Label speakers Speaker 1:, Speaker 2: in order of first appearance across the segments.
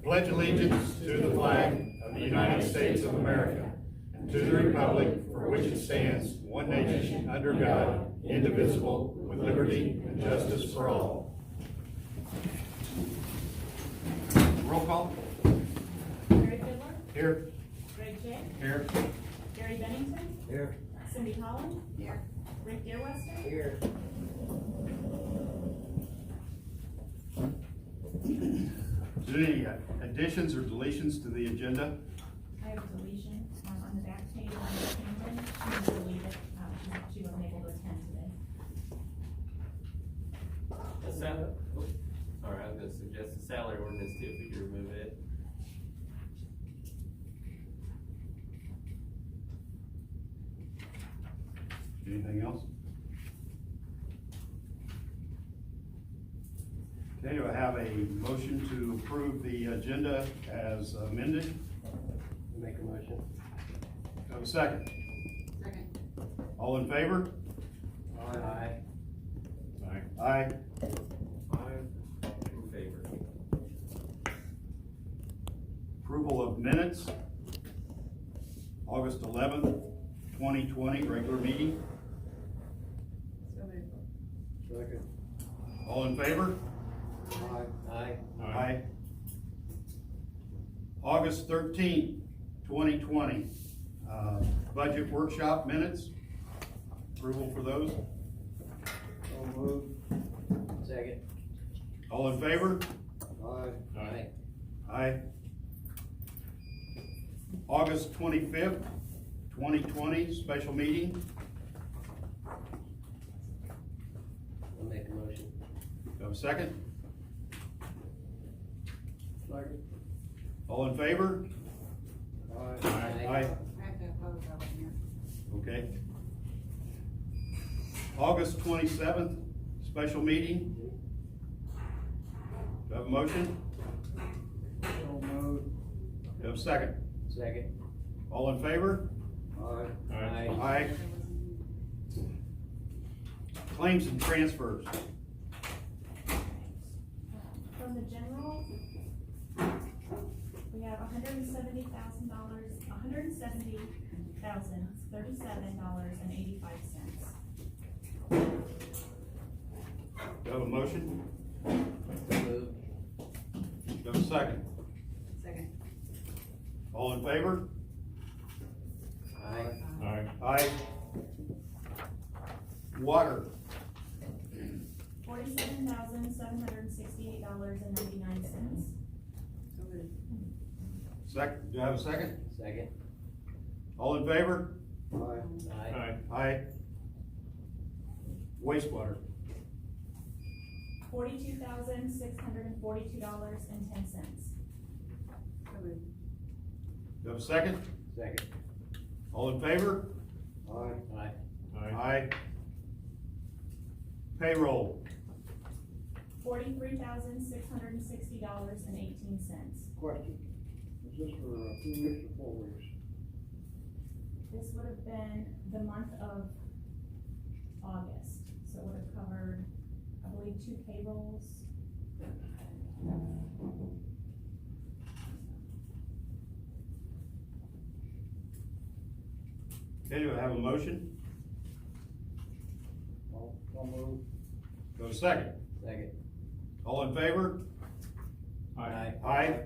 Speaker 1: pledge allegiance to the flag of the United States of America and to the republic for which it stands, one nation, under God, indivisible, with liberty and justice for all. Roll call.
Speaker 2: Gary Fiddler.
Speaker 1: Here.
Speaker 2: Greg Jay.
Speaker 1: Here.
Speaker 2: Gary Bennington.
Speaker 1: Here.
Speaker 2: Cindy Holland. Here. Rick Deerwester.
Speaker 1: Here. Is there any additions or deletions to the agenda?
Speaker 2: I have a deletion on the back page on Cameron. She deleted it. She wasn't able to attend today.
Speaker 3: Sorry, I was gonna suggest the salary ordinance too, if we could remove it.
Speaker 1: Anything else? Okay, do I have a motion to approve the agenda as amended?
Speaker 4: Make a motion.
Speaker 1: Do I have a second?
Speaker 2: Second.
Speaker 1: All in favor?
Speaker 4: Aye.
Speaker 1: Aye.
Speaker 3: In favor.
Speaker 1: Approval of minutes, August 11th, 2020, regular meeting.
Speaker 4: Second.
Speaker 1: All in favor?
Speaker 4: Aye.
Speaker 1: Aye. August 13th, 2020, budget workshop minutes. Approval for those.
Speaker 4: So moved. Second.
Speaker 1: All in favor?
Speaker 4: Aye.
Speaker 1: Aye. August 25th, 2020, special meeting.
Speaker 4: I'll make a motion.
Speaker 1: Do I have a second?
Speaker 4: Second.
Speaker 1: All in favor?
Speaker 4: Aye.
Speaker 1: Aye. Okay. August 27th, special meeting. Do I have a motion?
Speaker 4: So moved.
Speaker 1: Do I have a second?
Speaker 4: Second.
Speaker 1: All in favor?
Speaker 4: Aye.
Speaker 1: Aye. Claims and transfers.
Speaker 2: From the general, we have $170,000, $170,037.85.
Speaker 1: Do I have a motion?
Speaker 4: So moved.
Speaker 1: Do I have a second?
Speaker 2: Second.
Speaker 1: All in favor?
Speaker 4: Aye.
Speaker 1: Aye. Water.
Speaker 2: $47,768.99.
Speaker 1: Second, do I have a second?
Speaker 4: Second.
Speaker 1: All in favor?
Speaker 4: Aye.
Speaker 1: Aye. Wastewater.
Speaker 2: $42,642.10.
Speaker 1: Do I have a second?
Speaker 4: Second.
Speaker 1: All in favor?
Speaker 4: Aye.
Speaker 1: Aye. Payroll.
Speaker 2: $43,660.18.
Speaker 5: Question, is this for 2 weeks or 4 weeks?
Speaker 2: This would have been the month of August, so it would have covered, I believe, 2 payrolls.
Speaker 1: Okay, do I have a motion?
Speaker 5: I'll move.
Speaker 1: Do I have a second?
Speaker 4: Second.
Speaker 1: All in favor?
Speaker 4: Aye.
Speaker 1: Aye.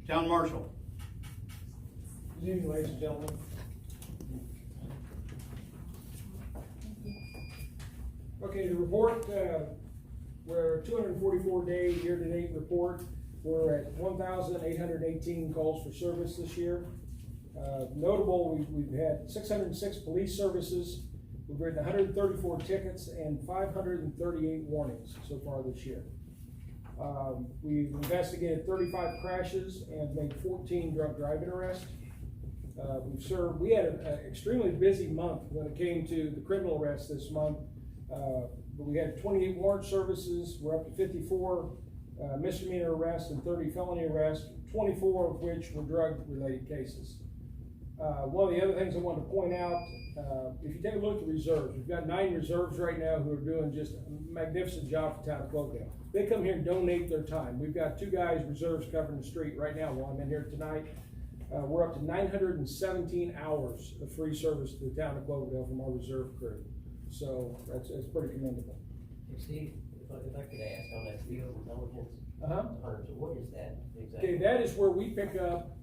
Speaker 1: Town Marshal.
Speaker 5: Good evening, ladies and gentlemen. Okay, the report, we're 244-day year-to-date report. We're at 1,818 calls for service this year. Notable, we've had 606 police services. We've written 134 tickets and 538 warnings so far this year. We've investigated 35 crashes and made 14 drunk driving arrests. We had an extremely busy month when it came to the criminal arrests this month. But we had 28 warrant services. We're up to 54 misdemeanor arrests and 30 felony arrests, 24 of which were drug-related cases. One of the other things I wanted to point out, if you take a look at the reserves, we've got 9 reserves right now who are doing just a magnificent job for the town of Cloverdale. They come here and donate their time. We've got 2 guys, reserves, covering the street right now while I'm in here tonight. We're up to 917 hours of free service to the town of Cloverdale from our reserve crew. So that's pretty commendable.
Speaker 4: You see, if I could ask on that field intelligence, so what is that exactly?
Speaker 5: Okay, that is where we pick up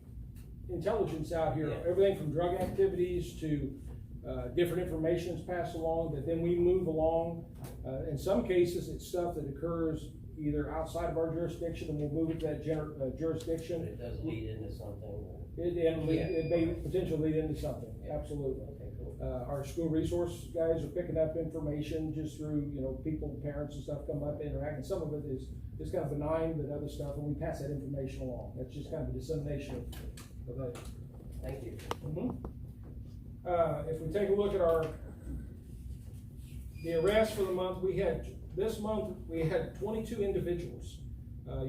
Speaker 5: intelligence out here,
Speaker 4: Yeah.
Speaker 5: everything from drug activities to different information is passed along that then we move along. In some cases, it's stuff that occurs either outside of our jurisdiction and we'll move it to that jurisdiction.
Speaker 4: But it does lead into something. Or...
Speaker 5: It may potentially lead into something,
Speaker 4: Yeah.
Speaker 5: absolutely.
Speaker 4: Okay, cool.
Speaker 5: Our school resource guys are picking up information just through, people, parents and stuff come up, interact, and some of it is kind of benign, but other stuff, and we pass that information along. That's just kind of a dissemination of that.
Speaker 4: Thank you.
Speaker 5: If we take a look at the arrests for the month, this month we had 22 individuals.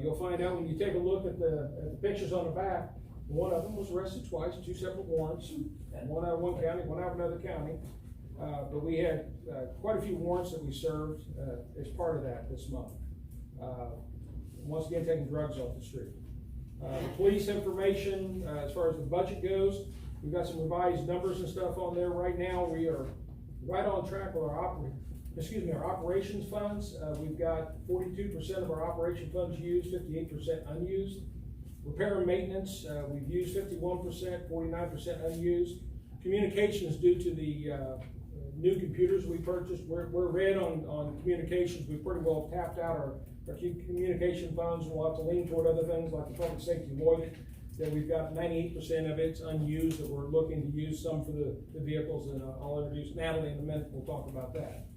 Speaker 5: You'll find out when you take a look at the pictures on the back, one of them was arrested twice, 2 separate warrants, one out of one county, one out of another county. But we had quite a few warrants that we served as part of that this month. Once again, taking drugs off the street. The police information, as far as the budget goes, we've got some revised numbers and stuff on there. Right now, we are right on track with our operations funds. We've got 42% of our operation funds used, 58% unused. Repair and maintenance, we've used 51%, 49% unused. Communications, due to the new computers we purchased, we're red on communications. We pretty well tapped out our communication funds. We'll have to lean toward other things like the public safety avoidant. Then we've got 98% of it's unused that we're looking to use some for the vehicles, and I'll introduce Natalie in a minute. We'll talk about that.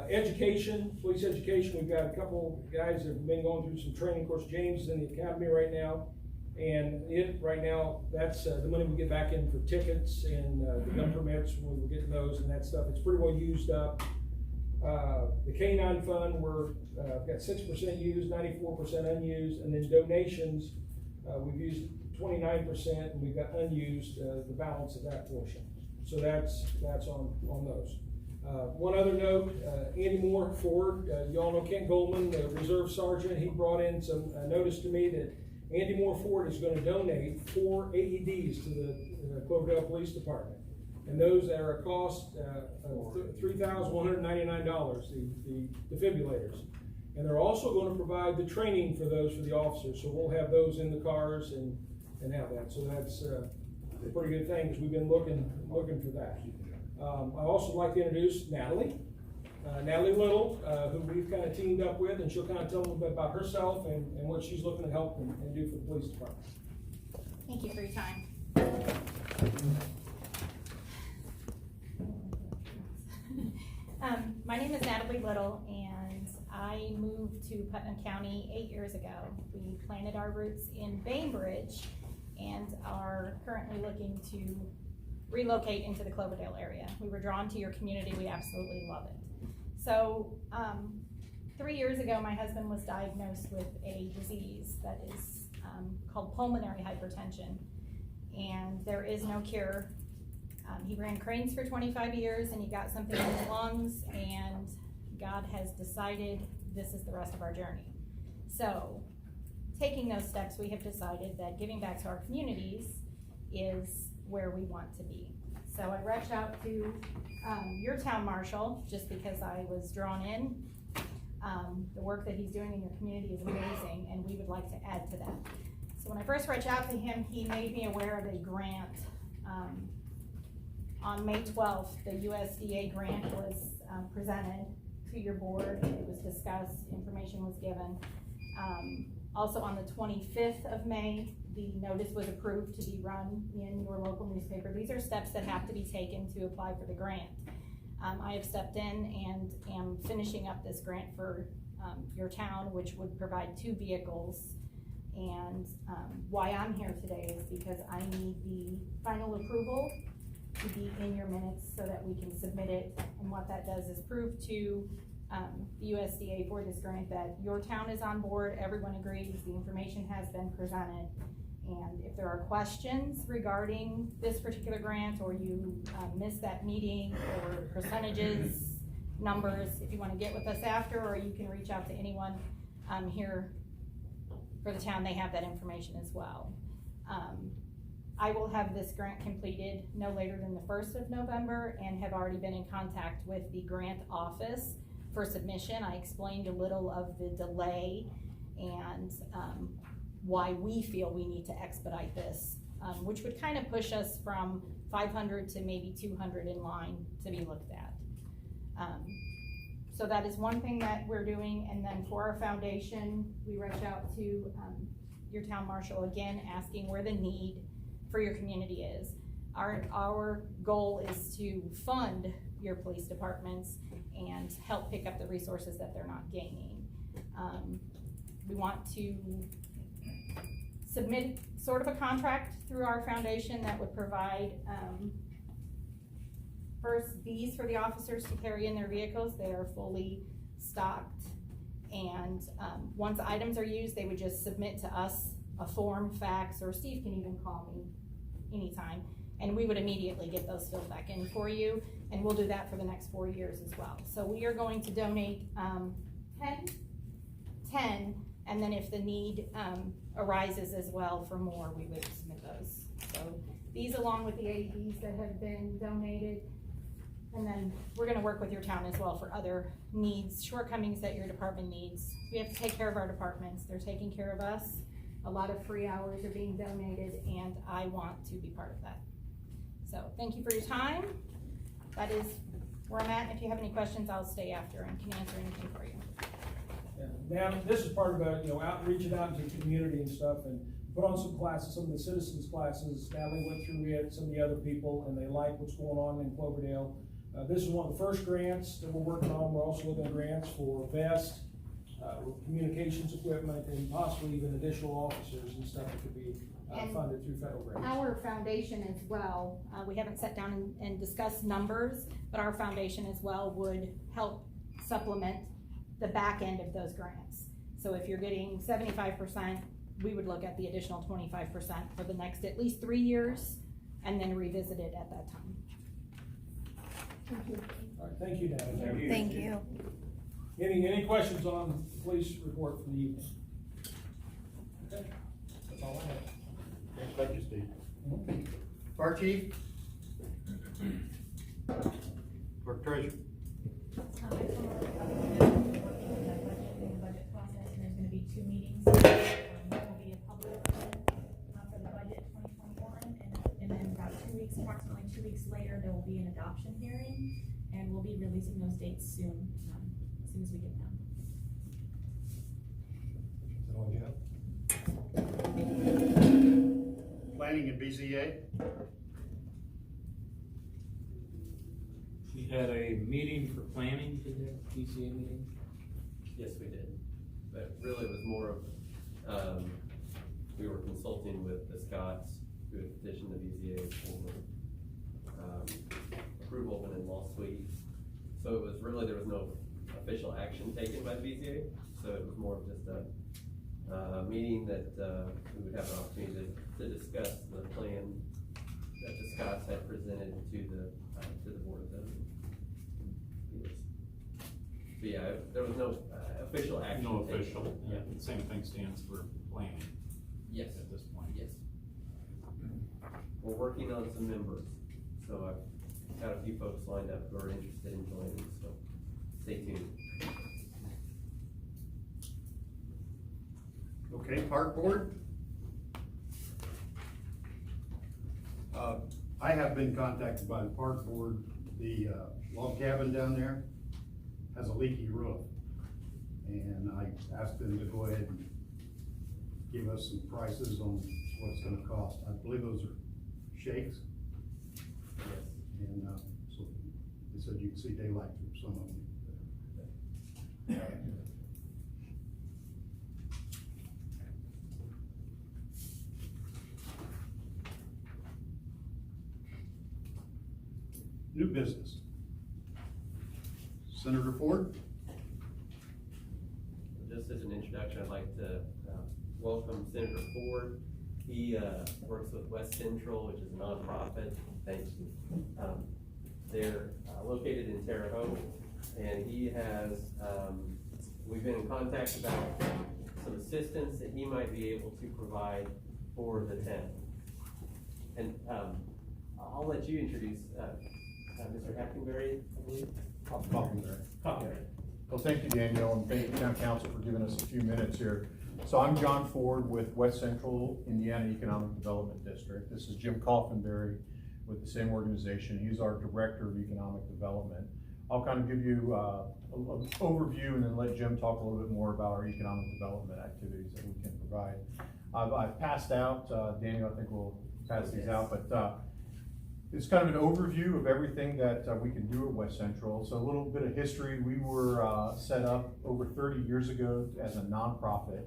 Speaker 5: Education, police education, we've got a couple guys that have been going through some training. Of course, James is in the academy right now, and right now, that's the money we get back in for tickets and the gun permits when we're getting those and that stuff. It's pretty well used up. The K-9 fund, we're got 6% used, 94% unused, and then donations, we've used 29%, and we've got unused the balance of that portion. So that's on those. One other note, Andy Moore Ford, you all know Kent Goldman, the reserve sergeant. He brought in some notice to me that Andy Moore Ford is going to donate 4 AEDs to the Cloverdale Police Department. And those are a cost of $3,199, the defibrillators. And they're also going to provide the training for those for the officers. So we'll have those in the cars and have that. So that's a pretty good thing because we've been looking for that. I'd also like to introduce Natalie. Natalie Little, who we've kind of teamed up with, and she'll kind of tell a little bit about herself and what she's looking to help and do for the police department.
Speaker 2: Thank you for your time. My name is Natalie Little, and I moved to Putnam County 8 years ago. We planted our roots in Bainbridge and are currently looking to relocate into the Cloverdale area. We were drawn to your community. We absolutely love it. So 3 years ago, my husband was diagnosed with a disease that is called pulmonary hypertension, and there is no cure. He ran cranes for 25 years, and he got something in his lungs, and God has decided this is the rest of our journey. So, taking those steps, we have decided that giving back to our communities is where we want to be. So I reached out to your town marshal just because I was drawn in. The work that he's doing in your community is amazing, and we would like to add to that. So when I first reached out to him, he made me aware of a grant. On May 12th, the USDA grant was presented to your board. It was discussed, information was given. Also on the 25th of May, the notice was approved to be run in your local newspaper. These are steps that have to be taken to apply for the grant. I have stepped in and am finishing up this grant for your town, which would provide 2 vehicles. And why I'm here today is because I need the final approval to be in your minutes so that we can submit it. And what that does is prove to the USDA for this grant that your town is on board, everyone agrees, the information has been presented, And if there are questions regarding this particular grant, or you missed that meeting, or percentages, numbers, if you wanna get with us after, or you can reach out to anyone here for the town, they have that information as well. I will have this grant completed no later than the 1st of November, and have already been in contact with the grant office for submission. I explained a little of the delay and why we feel we need to expedite this, which would kind of push us from 500 to maybe 200 in line to be looked at. So that is one thing that we're doing. And then for our foundation, we reach out to your town marshal again, asking where the need for your community is. Our goal is to fund your police departments and help pick up the resources that they're not gaining. We want to submit sort of a contract through our foundation that would provide first Bs for the officers to carry in their vehicles. They are fully stocked, and once items are used, they would just submit to us a form, fax, or Steve can even call me anytime, and we would immediately get those filled back in for you, and we'll do that for the next 4 years as well. So we are going to donate 10, and then if the need arises as well for more, we would submit those. So these, along with the AEDs that have been donated, and then we're gonna work with your town as well for other needs, shortcomings that your department needs. We have to take care of our departments. They're taking care of us. A lot of free hours are being donated, and I want to be part of that. So thank you for your time. That is where I'm at. If you have any questions, I'll stay after and can answer anything for you.
Speaker 5: Yeah. Now, this is part of reaching out into the community and stuff, and put on some classes, some of the citizens classes. Natalie went through it, some of the other people, and they like what's going on in Cloverdale. This is one of the first grants that we're working on. We're also looking at grants for vest, communications equipment, and possibly even additional officers and stuff that could be funded through federal grants.
Speaker 2: Our foundation as well, we haven't sat down and discussed numbers, but our foundation as well would help supplement the back end of those grants. So if you're getting 75%, we would look at the additional 25% for the next at least 3 years, and then revisit it at that time. Thank you.
Speaker 5: All right, thank you, Natalie.
Speaker 6: Thank you.
Speaker 5: Any questions on the police report for the evening? Okay, that's all I have.
Speaker 1: Thank you, Steve. Fire chief? Clerk treasurer?
Speaker 7: Budget process, and there's gonna be 2 meetings. There will be a public for the budget 2021, and then about 2 weeks, approximately 2 weeks later, there will be an adoption hearing, and we'll be releasing those dates soon, as soon as we get them.
Speaker 5: Is that all you have?
Speaker 1: Planning and BZA?
Speaker 8: We had a meeting for planning today, PCA meeting.
Speaker 3: Yes, we did, but really it was more of, we were consulting with the Scots who had petitioned the BZA for approval of an in-law suite. So it was really, there was no official action taken by the BZA, so it was more of just a meeting that we would have an opportunity to discuss the plan that the Scots had presented to the Board of Zoning. But yeah, there was no official action.
Speaker 8: No
Speaker 3: taken.
Speaker 8: official,
Speaker 3: Yeah.
Speaker 8: the same thing stands for planning
Speaker 3: Yes.
Speaker 8: at this point.
Speaker 3: Yes. We're working on some members, so I've got a few folks lined up who are interested in joining, so stay tuned.
Speaker 1: Okay, park board? I have been contacted by the park board. The log cabin down there has a leaky roof. And I asked them to go ahead and give us some prices on what it's gonna cost. I believe those are shakes.
Speaker 3: Yes.
Speaker 1: And so they said you can see daylight through some of them. New business. Senator Ford?
Speaker 3: Just as an introduction, I'd like to welcome Senator Ford He works with West Central, which is a nonprofit. Thank you. They're located in Terre Haute, and he has, we've been in contact about some assistance that he might be able to provide for the town. And I'll let you introduce Mr. Hackenberry, I believe.
Speaker 1: Cloverdale. Well, thank you, Daniel, and thank you, Town Council, for giving us a few minutes here. So I'm John Ford with West Central Indiana Economic Development District. This is Jim Cloverdale with the same organization. He's our Director of Economic Development. I'll kind of give you an overview and then let Jim talk a little bit more about our economic development activities that we can provide. I've passed out, Daniel, I think we'll pass these out, but it's kind of an overview of everything that we can do at West Central. So a little bit of history. We were set up over 30 years ago as a nonprofit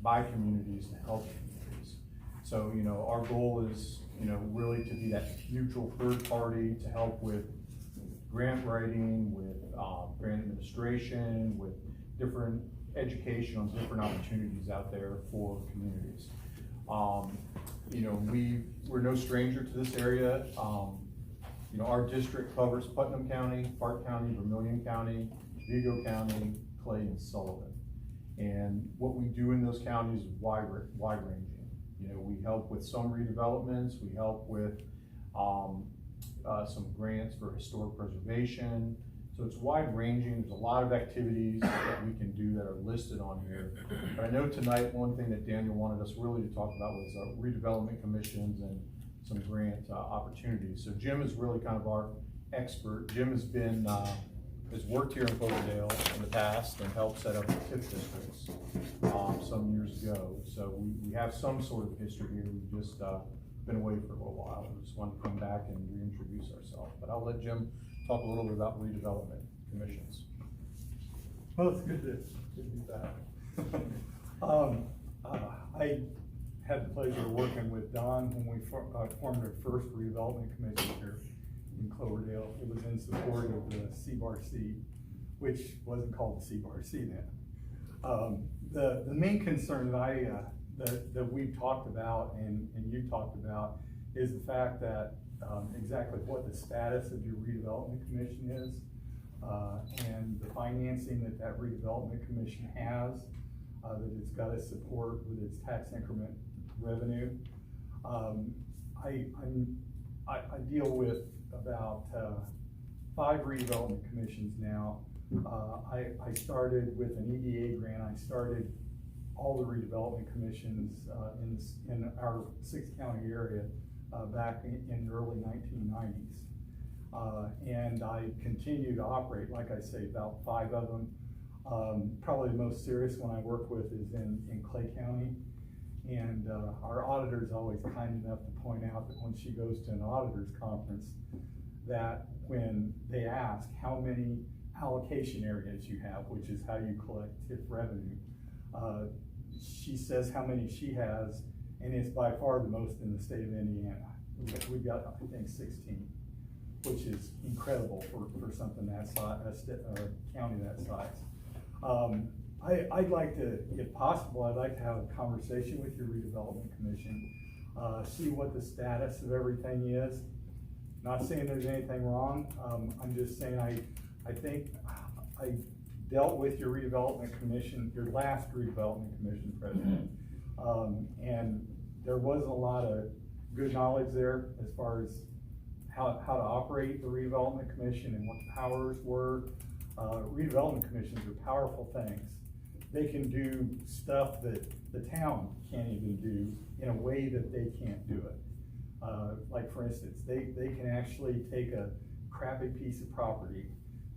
Speaker 1: by communities to help communities. So, you know, our goal is, you know, really to be that neutral third party to help with grant writing, with grant administration, with different education on different opportunities out there for communities. You know, we're no stranger to this area. You know, our district covers Putnam County, Park County, Vermilion County, Vigo County, Clay, and Sullivan. And what we do in those counties is wide ranging. You know, we help with some redevelopments, we help with some grants for historic preservation. So it's wide ranging. There's a lot of activities that we can do that are listed on here. But I know tonight, one thing that Daniel wanted us really to talk about was redevelopment commissions and some grant opportunities. So Jim is really kind of our expert. Jim has been, has worked here in Cloverdale in the past and helped set up the TIF districts some years ago. So we have some sort of history here. We've just been away for a little while. We just wanted to come back and reintroduce ourselves. But I'll let Jim talk a little bit about redevelopment commissions.
Speaker 6: Well, it's good to be back. I had the pleasure of working with Don when we formed our first redevelopment commission here in Cloverdale. It was in support of the CBRC, which wasn't called the CBRC then. The main concern that that we've talked about and you talked about is the fact that exactly what the status of your redevelopment commission is and the financing that redevelopment commission has, that it's got to support with its tax increment revenue. I deal with about 5 redevelopment commissions now. I started with an EDA grant. I started all the redevelopment commissions in our 6-county area back in the early 1990s. And I continue to operate, like I say, about 5 of them. Probably the most serious one I work with is in Clay County. And our auditor is always kind enough to point out that when she goes to an auditor's conference, that when they ask how many allocation areas you have, which is how you collect TIF revenue, she says how many she has, and it's by far the most in the state of Indiana. We've got, I think, 16, which is incredible for something that size, a county that size. I'd like to, if possible, I'd like to have a conversation with your redevelopment commission, see what the status of everything is. Not saying there's anything wrong. I'm just saying I think I dealt with your redevelopment commission, your last redevelopment commission president, and there wasn't a lot of good knowledge there as far as how to operate the redevelopment commission and what the powers were. Redevelopment commissions are powerful things. They can do stuff that the town can't even do in a way that they can't do it. Like for instance, they can actually take a crappy piece of property,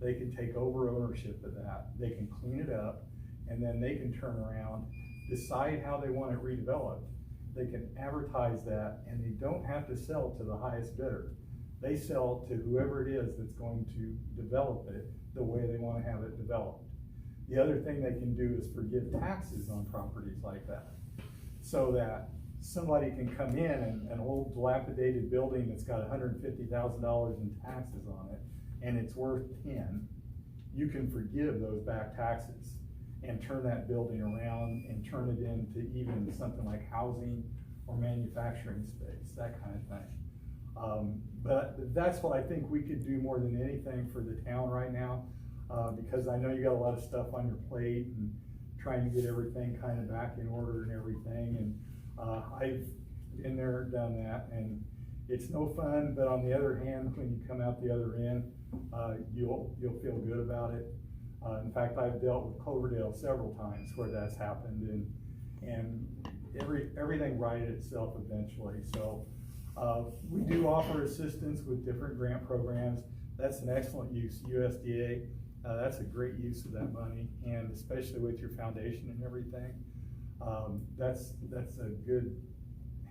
Speaker 6: they can take over ownership of that, they can clean it up, and then they can turn around, decide how they want it redeveloped. They can advertise that, and they don't have to sell to the highest bidder. They sell to whoever it is that's going to develop it the way they want to have it developed. The other thing they can do is forgive taxes on properties like that, so that somebody can come in and an old dilapidated building that's got $150,000 in taxes on it, and it's worth 10, you can forgive those back taxes and turn that building around and turn it into even something like housing or manufacturing space, that kind of thing. But that's what I think we could do more than anything for the town right now, because I know you got a lot of stuff on your plate and trying to get everything kind of back in order and everything, and I've been there, done that, and it's no fun, but on the other hand, when you come out the other end, you'll feel good about it. In fact, I've dealt with Cloverdale several times where that's happened, and everything righted itself eventually. So we do offer assistance with different grant programs. That's an excellent use, USDA. That's a great use of that money, and especially with your foundation and everything. That's a good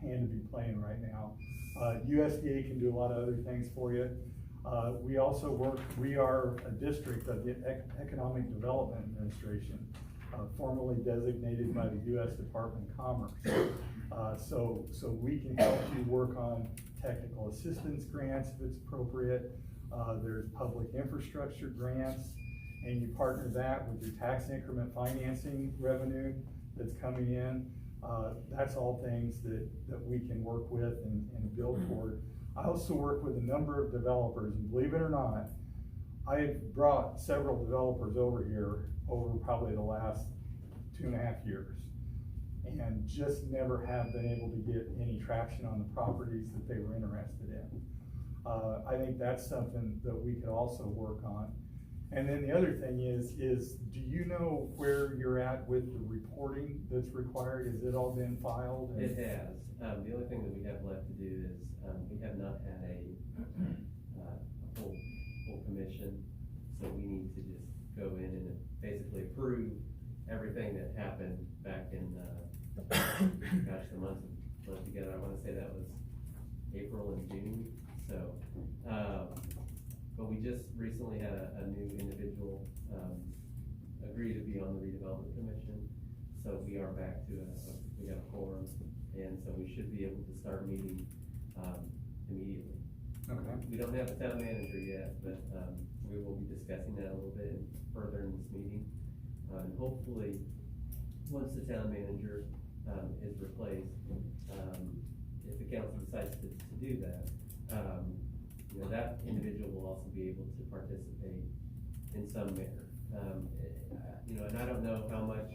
Speaker 6: hand to be playing right now. USDA can do a lot of other things for you. We also we are a district of the Economic Development Administration, formerly designated by the U.S. Department of Commerce. So we can help you work on technical assistance grants if it's appropriate. There's public infrastructure grants, and you partner that with your tax increment financing revenue that's coming in. That's all things that we can work with and build toward. I also work with a number of developers, and believe it or not, I've brought several developers over here over probably the last 2.5 years, and just never have been able to get any traction on the properties that they were interested in. I think that's something that we could also work on. And then the other thing is do you know where you're at with the reporting that's required? Has it all been filed?
Speaker 3: It has. The only thing that we have left to do is, we have not had a full commission, so we need to just go in and basically approve everything that happened back in, gosh, the months together, I wanna say that was April and June, so, but we just recently had a new individual, agree to be on the redevelopment commission, so we are back to we got a quorum, and so we should be able to start meeting, immediately.
Speaker 6: Okay.
Speaker 3: We don't have a town manager yet, but, we will be discussing that a little bit further in this meeting. And hopefully, once the town manager, is replaced, if the council decides to do that, you know, that individual will also be able to participate in some manner. You know, and I don't know how much,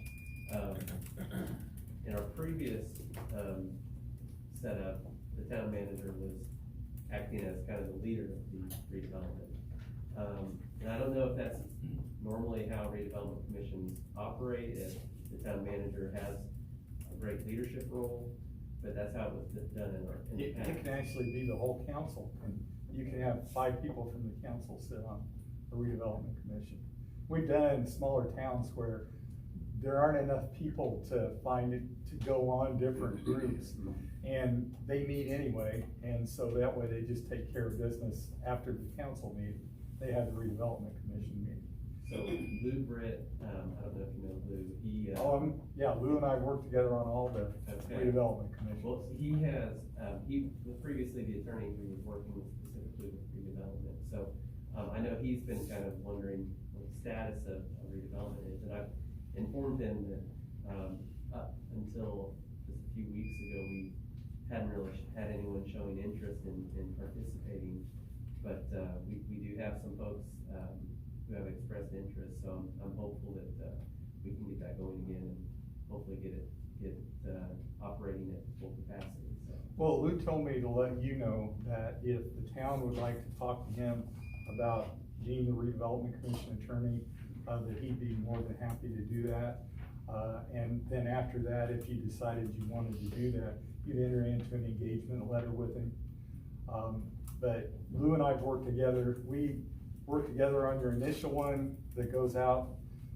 Speaker 3: in our previous, setup, the town manager was acting as kind of the leader of the redevelopment. And I don't know if that's normally how redevelopment commissions operate, if the town manager has a great leadership role, but that's how it was done in the past.
Speaker 6: It can actually be the whole council, and you can have 5 people from the council sit on a redevelopment commission. We've done it in smaller towns where there aren't enough people to find it, to go on different groups, and they meet anyway, and so that way they just take care of business after the council meeting. They have the redevelopment commission meeting.
Speaker 3: So Lou Britt, I don't know if you know Lou, he.
Speaker 6: Yeah, Lou and I work together on all the redevelopment commissions.
Speaker 3: Well, he has, he was previously the attorney who was working specifically with redevelopment, so, I know he's been kind of wondering what the status of redevelopment is, and I've informed him that, up until just a few weeks ago, we hadn't really had anyone showing interest in participating, but, we do have some folks, who have expressed interest, so I'm hopeful that, we can get that going again and hopefully get it operating at full capacity, so.
Speaker 6: Well, Lou told me to let you know that if the town would like to talk to him about being the redevelopment commission attorney, that he'd be more than happy to do that. And then after that, if you decided you wanted to do that, you'd enter into an engagement letter with him. But Lou and I've worked together. We work together on your initial one that goes out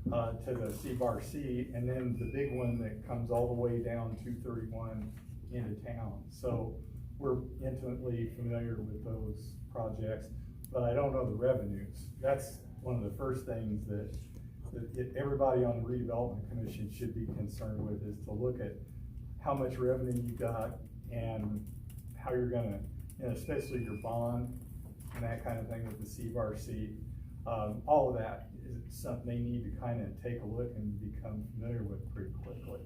Speaker 6: to the CBRC, and then the big one that comes all the way down 231 into town. So we're intimately familiar with those projects, but I don't know the revenues. That's one of the first things that everybody on the redevelopment commission should be concerned with, is to look at how much revenue you got and how you're gonna, and especially your bond and that kind of thing with the CBRC. All of that is something they need to kind of take a look and become familiar with pretty quickly.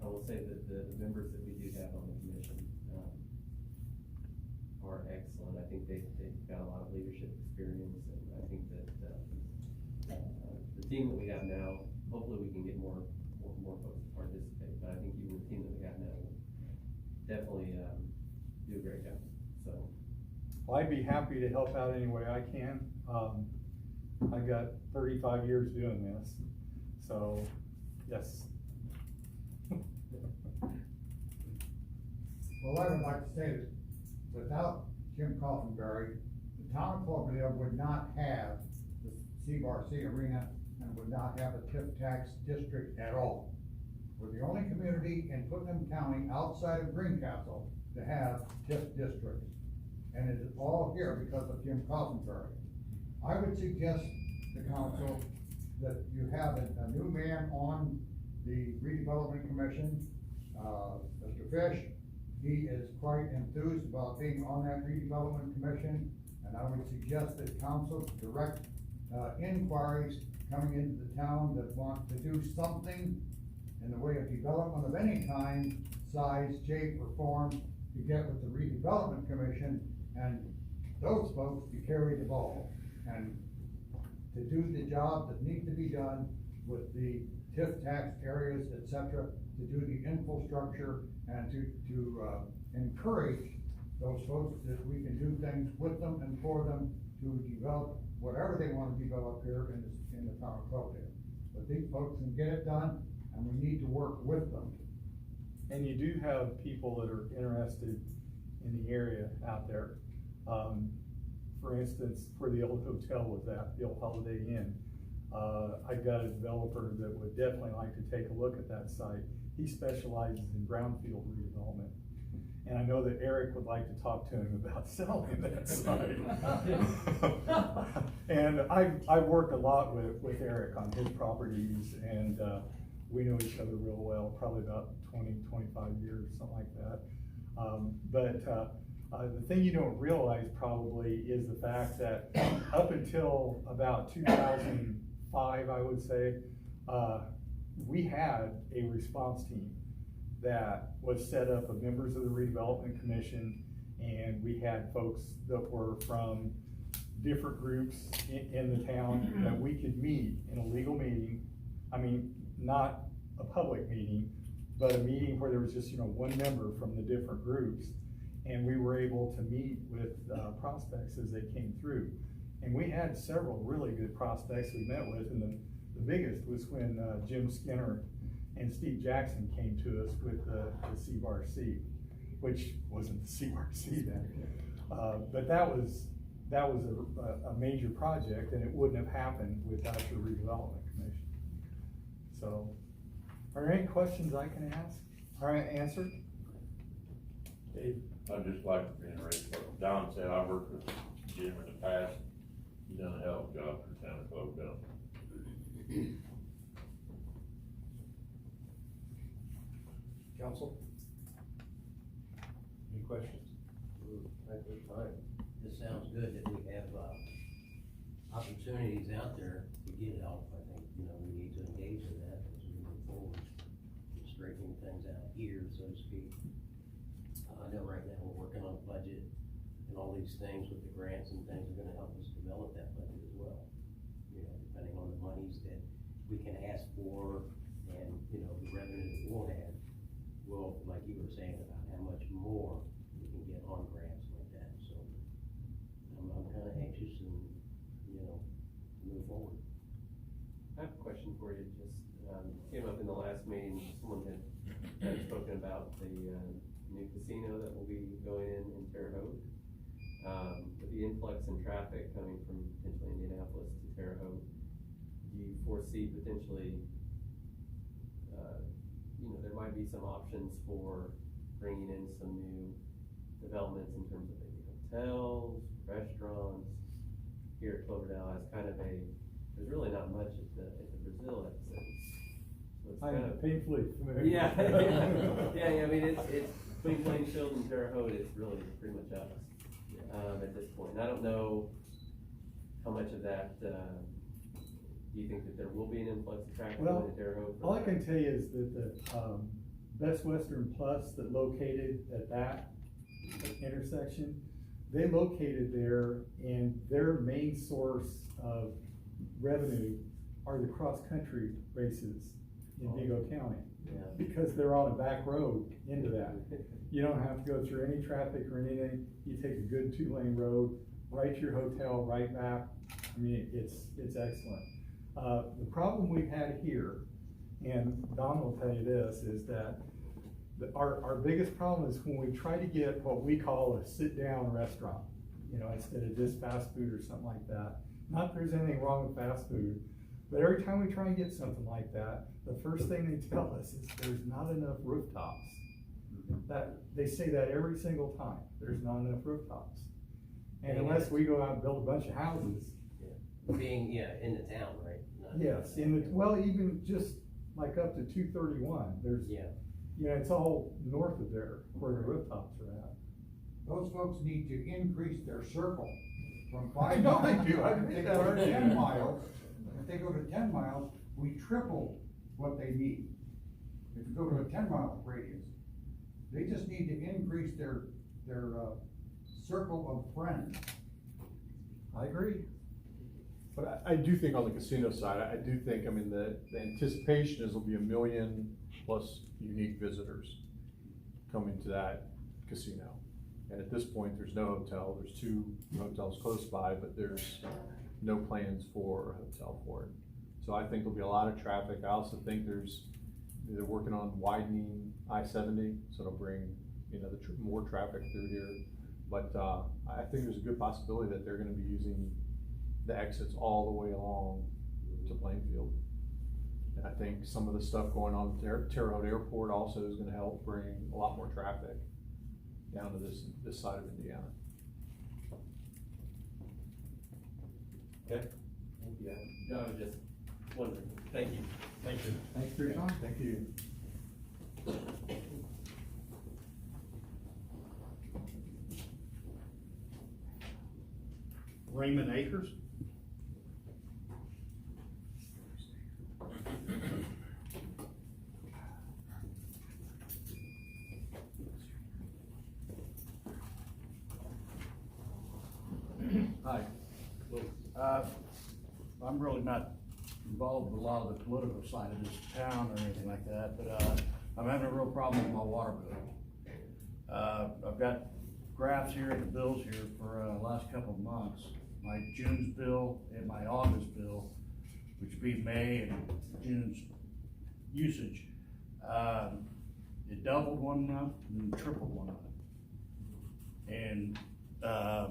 Speaker 3: I will say that the members that we do have on the commission, are excellent. I think they've got a lot of leadership experience, and I think that, the team that we have now, hopefully we can get more folks to participate, but I think even the team that we have now will definitely, do a great job, so.
Speaker 6: Well, I'd be happy to help out any way I can. I've got 35 years doing this, so, yes.
Speaker 9: Well, I would like to say that without Jim Coffinberry, the town of Cloverdale would not have the CBRC arena and would not have a tip tax district at all. We're the only community in Putnam County outside of Greencastle to have TIF districts. And it is all here because of Jim Coffinberry. I would suggest to council that you have a new man on the redevelopment commission, Mr. Fish. He is quite enthused about being on that redevelopment commission, and I would suggest that council direct inquiries coming into the town that want to do something in the way of development of any kind, size, shape, or form, to get with the redevelopment commission, and those folks to carry the ball and to do the job that needs to be done with the TIF tax areas, etc., to do the infrastructure and to encourage those folks that we can do things with them and for them to develop whatever they want to develop here in the town of Cloverdale. But these folks can get it done, and we need to work with them.
Speaker 6: And you do have people that are interested in the area out there. For instance, where the old hotel was at, the old Holiday Inn, I've got a developer that would definitely like to take a look at that site. He specializes in brownfield redevelopment. And I know that Eric would like to talk to him about selling that site. And I've worked a lot with Eric on his properties, and we know each other real well, probably about 20, 25 years, something like that. The thing you don't realize probably is the fact that up until about 2005, I would say, we had a response team that was set up of members of the redevelopment commission, and we had folks that were from different groups in the town that we could meet in a legal meeting. I mean, not a public meeting, but a meeting where there was just, one member from the different groups, and we were able to meet with prospects as they came through. And we had several really good prospects we met with, and the biggest was when Jim Skinner and Steve Jackson came to us with the CBRC, which wasn't the CBRC then. But that was a major project, and it wouldn't have happened without the redevelopment commission. So, are there any questions I can ask or answer?
Speaker 10: Dave, I'd just like to reiterate what Don said. I worked with Jim in the past. He's done a hell of a job for the town of Cloverdale.
Speaker 1: Council? Any questions?
Speaker 4: This sounds good that we have, opportunities out there to get help. I think, we need to engage in that as we move forward, straightening things out here, so to speak. I know right now we're working on a budget, and all these things with the grants and things are gonna help us develop that budget as well. Depending on the monies that we can ask for, and, the revenue that we'll have, will, like you were saying about how much more we can get on grants like that, so I'm kinda anxious and, move forward.
Speaker 3: I have a question for you, just, came up in the last meeting, someone had spoken about the, new casino that will be going in Terre Haute. With the influx in traffic coming from potentially Indianapolis to Terre Haute, do you foresee potentially, there might be some options for bringing in some new developments in terms of maybe hotels, restaurants here at Cloverdale as kind of there's really not much at the Brazil episode. So it's kind of
Speaker 6: painfully familiar.
Speaker 3: Yeah. I mean, it's between Plainfield and Terre Haute, it's really pretty much us, at this point. And I don't know how much of that, do you think that there will be an influx of traffic
Speaker 6: Well,
Speaker 3: going to Terre Haute?
Speaker 6: all I can tell you is that Best Western Plus that located at that intersection, they located there, and their main source of revenue are the cross-country races in Vigo County.
Speaker 4: Yeah.
Speaker 6: Because they're on a back road into that. You don't have to go through any traffic or anything. You take a good 2-lane road, right to your hotel, right back. I mean, it's excellent. The problem we've had here, and Don will tell you this, is that our biggest problem is when we try to get what we call a sit-down restaurant, you know, instead of just fast food or something like that. Not that there's anything wrong with fast food, but every time we try and get something like that, the first thing they tell us is there's not enough rooftops. That, they say that every single time, there's not enough rooftops. And unless we go out and build a bunch of houses.
Speaker 4: Being, in the town, right? Not-
Speaker 6: Yes, well, even just like up to 231, there's,
Speaker 4: Yeah.
Speaker 6: you know, it's all north of there where the rooftops are at.
Speaker 9: Those folks need to increase their circle from
Speaker 6: I
Speaker 9: 5
Speaker 6: know
Speaker 9: miles.
Speaker 6: they do. I
Speaker 9: If
Speaker 6: read
Speaker 9: they
Speaker 6: that
Speaker 9: go to
Speaker 6: already.
Speaker 9: 10 miles, if they go to 10 miles, we triple what they need. If you go to a 10-mile radius, they just need to increase their circle of friends.
Speaker 6: I agree.
Speaker 11: But I do think on the casino side, I do think, I mean, the anticipation is there'll be 1 million plus unique visitors coming to that casino. And at this point, there's no hotel. There's 2 hotels close by, but there's no plans for a hotel for it. So I think there'll be a lot of traffic. I also think they're working on widening I-70, so it'll bring, you know, more traffic through here. But I think there's a good possibility that they're gonna be using the exits all the way along to Plainfield. And I think some of the stuff going on at Terre Haute Airport also is gonna help bring a lot more traffic down to this side of Indiana.
Speaker 3: Okay. Thank you. No, I was just wondering. Thank you.
Speaker 1: Thank you.
Speaker 6: Thanks for your time. Thank you.
Speaker 1: Raymond Akers.
Speaker 12: Hi. I'm really not involved with a lot of the political side of this town or anything like that, but, I'm having a real problem with my water bill. I've got graphs here and the bills here for, the last couple of months. My June's bill and my August bill, which would be May and June's usage. It doubled one month and tripled one month. And, I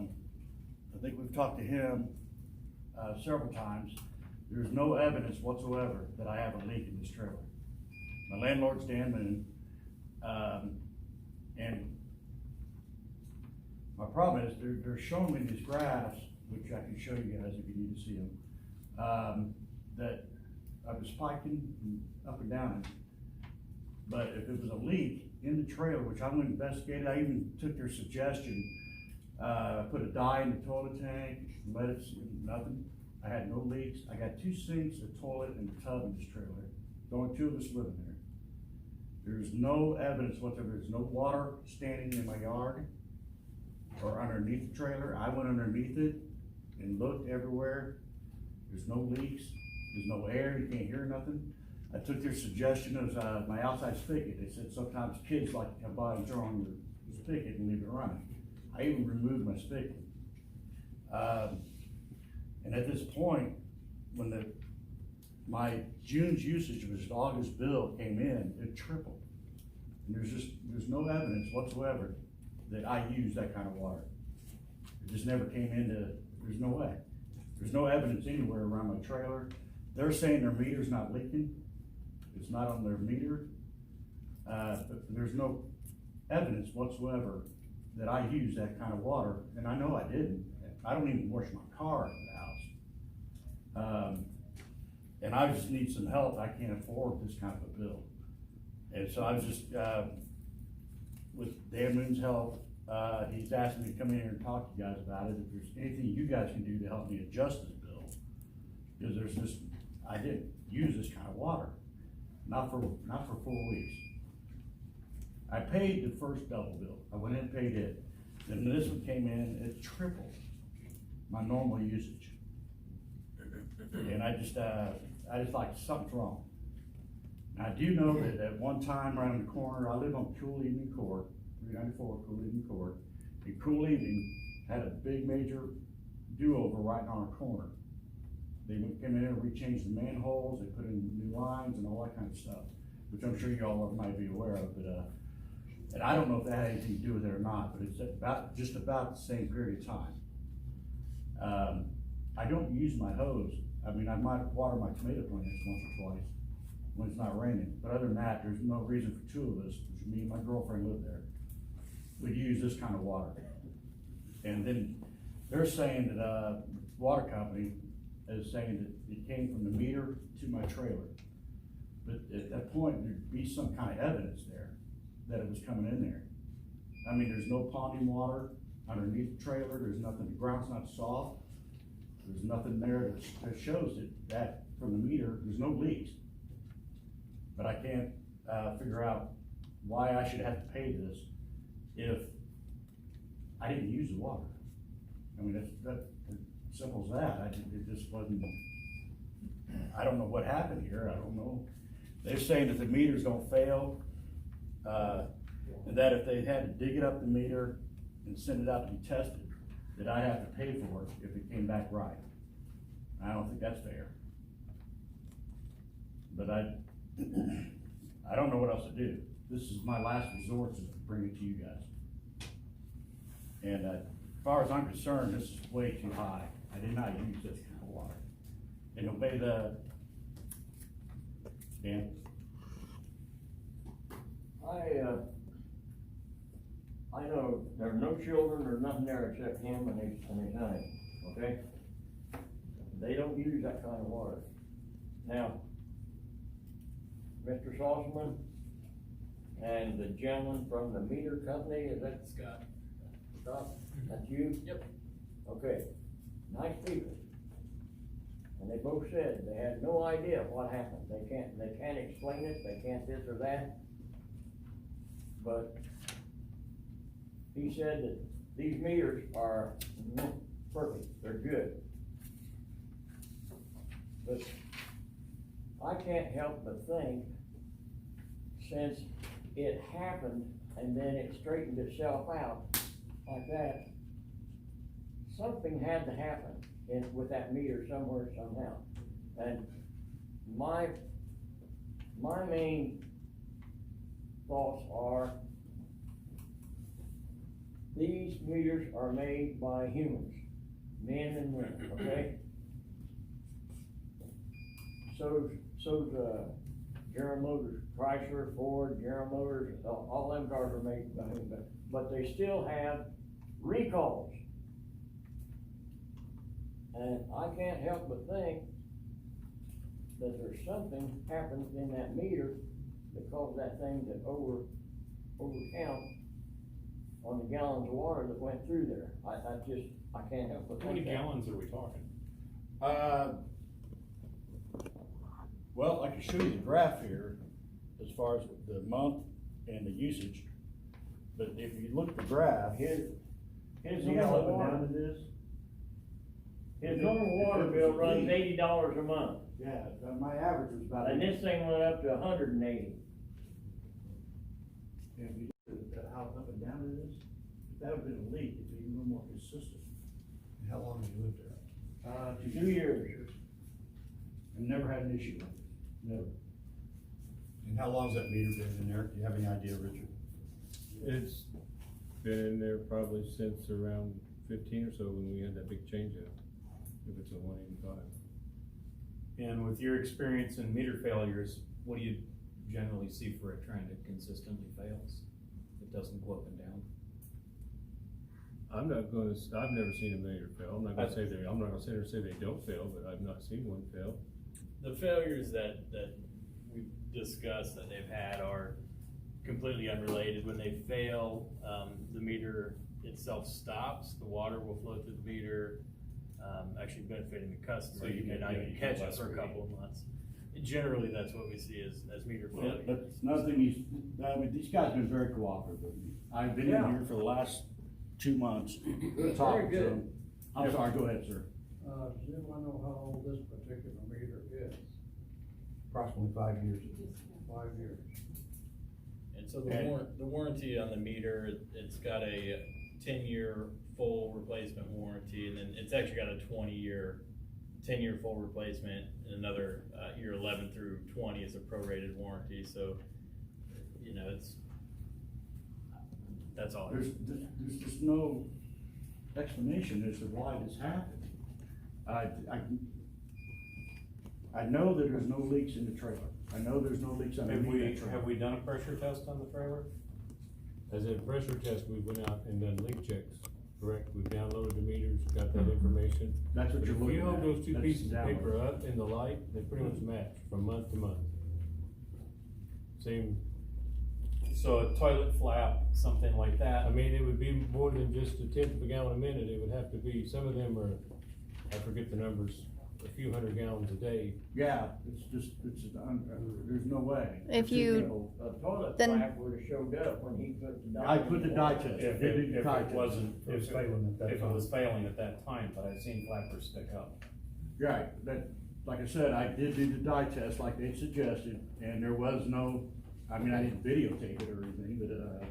Speaker 12: think we've talked to him, several times. There's no evidence whatsoever that I have a leak in this trailer. My landlord's Dan Moon, and my problem is they're showing me these graphs, which I can show you guys if you need to see them, that I was spiking up and down. But if it was a leak in the trailer, which I'm gonna investigate, I even took their suggestion. I put a dye in the toilet tank, let it, nothing. I had no leaks. I got 2 sinks, a toilet, and a tub in this trailer. The only 2 of us living there. There's no evidence whatsoever. There's no water standing in my yard or underneath the trailer. I went underneath it and looked everywhere. There's no leaks. There's no air. You can't hear nothing. I took their suggestion of my outside spigot. They said sometimes kids like to come by and throw on your spigot and leave it running. I even removed my spigot. And at this point, when my June's usage of this August bill came in, it tripled. And there's no evidence whatsoever that I use that kind of water. It just never came into, there's no way. There's no evidence anywhere around my trailer. They're saying their meter's not leaking. It's not on their meter. But there's no evidence whatsoever that I use that kind of water, and I know I didn't. I don't even wash my car in the house. And I just need some help. I can't afford this kind of a bill. And so I was just, with Dan Moon's help, he's asked me to come in here and talk to you guys about it. If there's anything you guys can do to help me adjust this bill, because there's just, I didn't use this kind of water, not for 4 weeks. I paid the first double bill, I went in and paid it, then this one came in, it tripled my normal usage. And I just like, something's wrong. Now, I do know that at one time around the corner, I live on Cool Evening Court, 394 Cool Evening Court, and Cool Evening had a big major do-over right on our corner. They came in and rechanged the manholes, they put in new lines and all that kind of stuff, which I'm sure you all might be aware of, but, and I don't know if that had anything to do with it or not, but it's just about the same period of time. I don't use my hose. I mean, I might water my tomato plants once or twice when it's not raining, but other than that, there's no reason for two of us, which me and my girlfriend live there, would use this kind of water. And then they're saying that, water company is saying that it came from the meter to my trailer. But at that point, there'd be some kind of evidence there that it was coming in there. I mean, there's no ponding water underneath the trailer, there's nothing, the ground's not soft, there's nothing there that shows that from the meter, there's no leaks. But I can't, figure out why I should have to pay this if I didn't use the water. I mean, that's simple as that. It just wasn't, I don't know what happened here, I don't know. They're saying that the meters don't fail, and that if they had to dig it up the meter and send it out to be tested, that I have to pay for it if it came back right. I don't think that's fair. But I don't know what else to do. This is my last resort to bring it to you guys. And as far as I'm concerned, this is way too high. I did not use this kind of water. And obey the, Dan?
Speaker 13: I know there's no children or nothing there except him and his honey, okay? They don't use that kind of water. Now, Mr. Salzman and the gentleman from the meter company, is that Scott? Scott, that's you? Yep. Okay, nice people. And they both said they had no idea what happened. They can't explain it, they can't this or that. But he said that these meters are perfect, they're good. But I can't help but think, since it happened and then it straightened itself out like that, something had to happen with that meter somewhere, somehow. And my main thoughts are, these meters are made by humans, men and women, okay? So's General Motors, Chrysler, Ford, General Motors, all them cars are made by humans, but they still have recalls. And I can't help but think that there's something happened in that meter that caused that thing to overcount on the gallons of water that went through there. I can't help but think.
Speaker 1: How many
Speaker 13: that.
Speaker 1: gallons are we talking?
Speaker 12: Well, I can show you the graph here as far as the month and the usage. But if you look at the graph,
Speaker 13: His
Speaker 12: see how up and
Speaker 13: normal
Speaker 12: down
Speaker 13: water,
Speaker 12: it is?
Speaker 13: his normal water bill runs $80 a month,
Speaker 12: Yeah, my average was about.
Speaker 13: and this thing went up to $180.
Speaker 12: And if you look at how up and down it is, if that had been a leak, it'd be a little more consistent.
Speaker 9: How long have you lived there?
Speaker 13: 2 years.
Speaker 12: And never had an issue with it, never.
Speaker 9: And how long's that meter been in there? Do you have any idea, Richard?
Speaker 14: It's been in there probably since around 15 or so when we had that big change out, if it's a 185.
Speaker 8: And with your experience in meter failures, what do you generally see for a trend? It consistently fails. It doesn't go up and down.
Speaker 14: I've never seen a meter fail. I'm not gonna sit there and say they don't fail, but I've not seen one fail.
Speaker 15: The failures that we've discussed that they've had are completely unrelated. When they fail, the meter itself stops, the water will flow through the meter, actually benefiting the customer.
Speaker 1: So you
Speaker 15: may
Speaker 1: can-
Speaker 15: not
Speaker 1: yeah,
Speaker 15: even
Speaker 1: you
Speaker 15: catch
Speaker 1: get
Speaker 15: it
Speaker 1: less
Speaker 15: for a
Speaker 1: reading.
Speaker 15: couple of months. generally, that's what we see as meter
Speaker 12: But
Speaker 15: failures.
Speaker 12: nothing, these guys been very cooperative with me. I've been in
Speaker 9: Yeah.
Speaker 12: here for the last 2 months.
Speaker 9: Very
Speaker 12: talking to
Speaker 9: good.
Speaker 12: them. I'm sorry, go ahead, sir.
Speaker 9: Does anyone know how old this particular meter is?
Speaker 12: Approximately 5 years.
Speaker 9: 5 years.
Speaker 15: And so the
Speaker 12: Okay.
Speaker 15: the warranty on the meter, it's got a 10-year full replacement warranty, and then it's actually got a 10-year full replacement, and another, year 11 through 20 is a prorated warranty, so, you know, that's all.
Speaker 12: There's just no explanation as to why this happened. I know that there's no leaks in the trailer. I know there's no leaks underneath the trailer.
Speaker 8: Have we done a pressure test on the trailer?
Speaker 14: As a pressure test, we went out and done leak checks, correct? We've downloaded the meters, got that information.
Speaker 12: That's what
Speaker 14: But
Speaker 12: you're
Speaker 14: if
Speaker 12: looking
Speaker 14: you
Speaker 12: at.
Speaker 14: hold those two
Speaker 12: That's
Speaker 14: pieces of
Speaker 12: download.
Speaker 14: paper up in the light, they pretty much match from month to month. Same,
Speaker 8: So a toilet flap, something like that.
Speaker 14: I mean, it would be more than just a tenth of a gallon a minute, it would have to be, some of them are, I forget the numbers, a few hundred gallons a day.
Speaker 12: Yeah, there's no way.
Speaker 2: If you,
Speaker 13: A toilet
Speaker 2: Then-
Speaker 13: flap would have showed up when he put the.
Speaker 12: I put the dye test.
Speaker 8: If
Speaker 12: They did the
Speaker 8: it
Speaker 12: dye test.
Speaker 8: wasn't,
Speaker 6: It was failing at that
Speaker 8: if it
Speaker 6: time.
Speaker 8: was failing at that time, but I've seen flappers stick up.
Speaker 12: Right, that, like I said, I did do the dye test like they suggested, and there was no, I mean, I didn't videotape it or anything, but,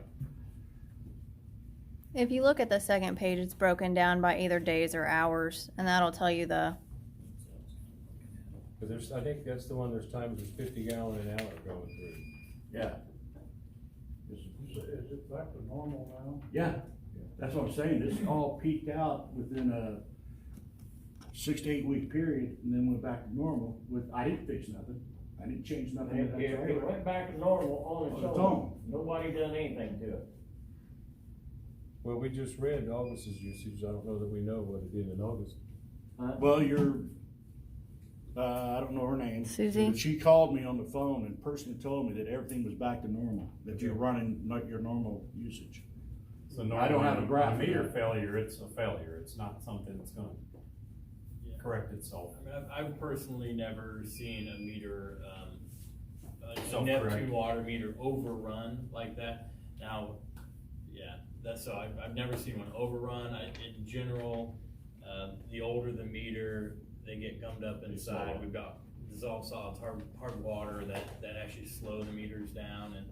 Speaker 2: if you look at the second page, it's broken down by either days or hours, and that'll tell you the,
Speaker 14: Cause there's, I think that's the one, there's times there's 50 gallon an hour going through.
Speaker 12: yeah.
Speaker 9: Is it back to normal now?
Speaker 12: Yeah, that's what I'm saying, this all peaked out within a 6 to 8 week period, and then went back to normal I didn't fix nothing, I didn't change nothing.
Speaker 13: If
Speaker 12: in that
Speaker 13: it
Speaker 12: trailer.
Speaker 13: went back to normal on
Speaker 12: On
Speaker 13: its
Speaker 12: its
Speaker 13: own,
Speaker 12: own.
Speaker 13: nobody done anything to it.
Speaker 14: Well, we just read August's usage, I don't know that we know what it did in August.
Speaker 12: Well, I don't know her name.
Speaker 2: Susie?
Speaker 12: But she called me on the phone and personally told me that everything was back to normal, that you're running not your normal usage.
Speaker 8: So
Speaker 12: I don't have a graph
Speaker 8: A
Speaker 12: of
Speaker 8: meter
Speaker 12: that.
Speaker 8: failure, it's a failure, it's not something that's gonna
Speaker 15: Yeah.
Speaker 8: correct itself.
Speaker 15: I mean, I've personally never seen a meter, a
Speaker 8: Self-correct.
Speaker 15: Neptune water meter overrun like that. Now, yeah, I've never seen one overrun. In general, the older the meter, they get gummed up inside. We've got dissolved solids, hard water that actually slow the meters down, and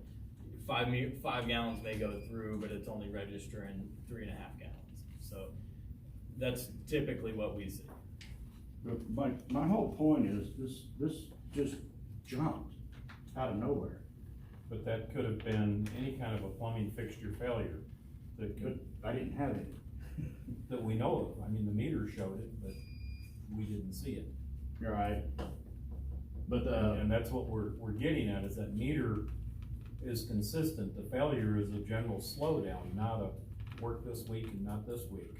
Speaker 15: 5 gallons may go through, but it's only registering 3.5 gallons. So that's typically what we see.
Speaker 12: But my whole point is, this just jumped out of nowhere.
Speaker 8: But that could have been any kind of a plumbing fixture failure that
Speaker 12: But
Speaker 8: could,
Speaker 12: I didn't have it.
Speaker 8: that we know of. I mean, the meter showed it, but we didn't see it.
Speaker 12: You're right. But,
Speaker 8: And that's what we're getting at, is that meter is consistent. The failure is a general slowdown, not a work this week and not this week.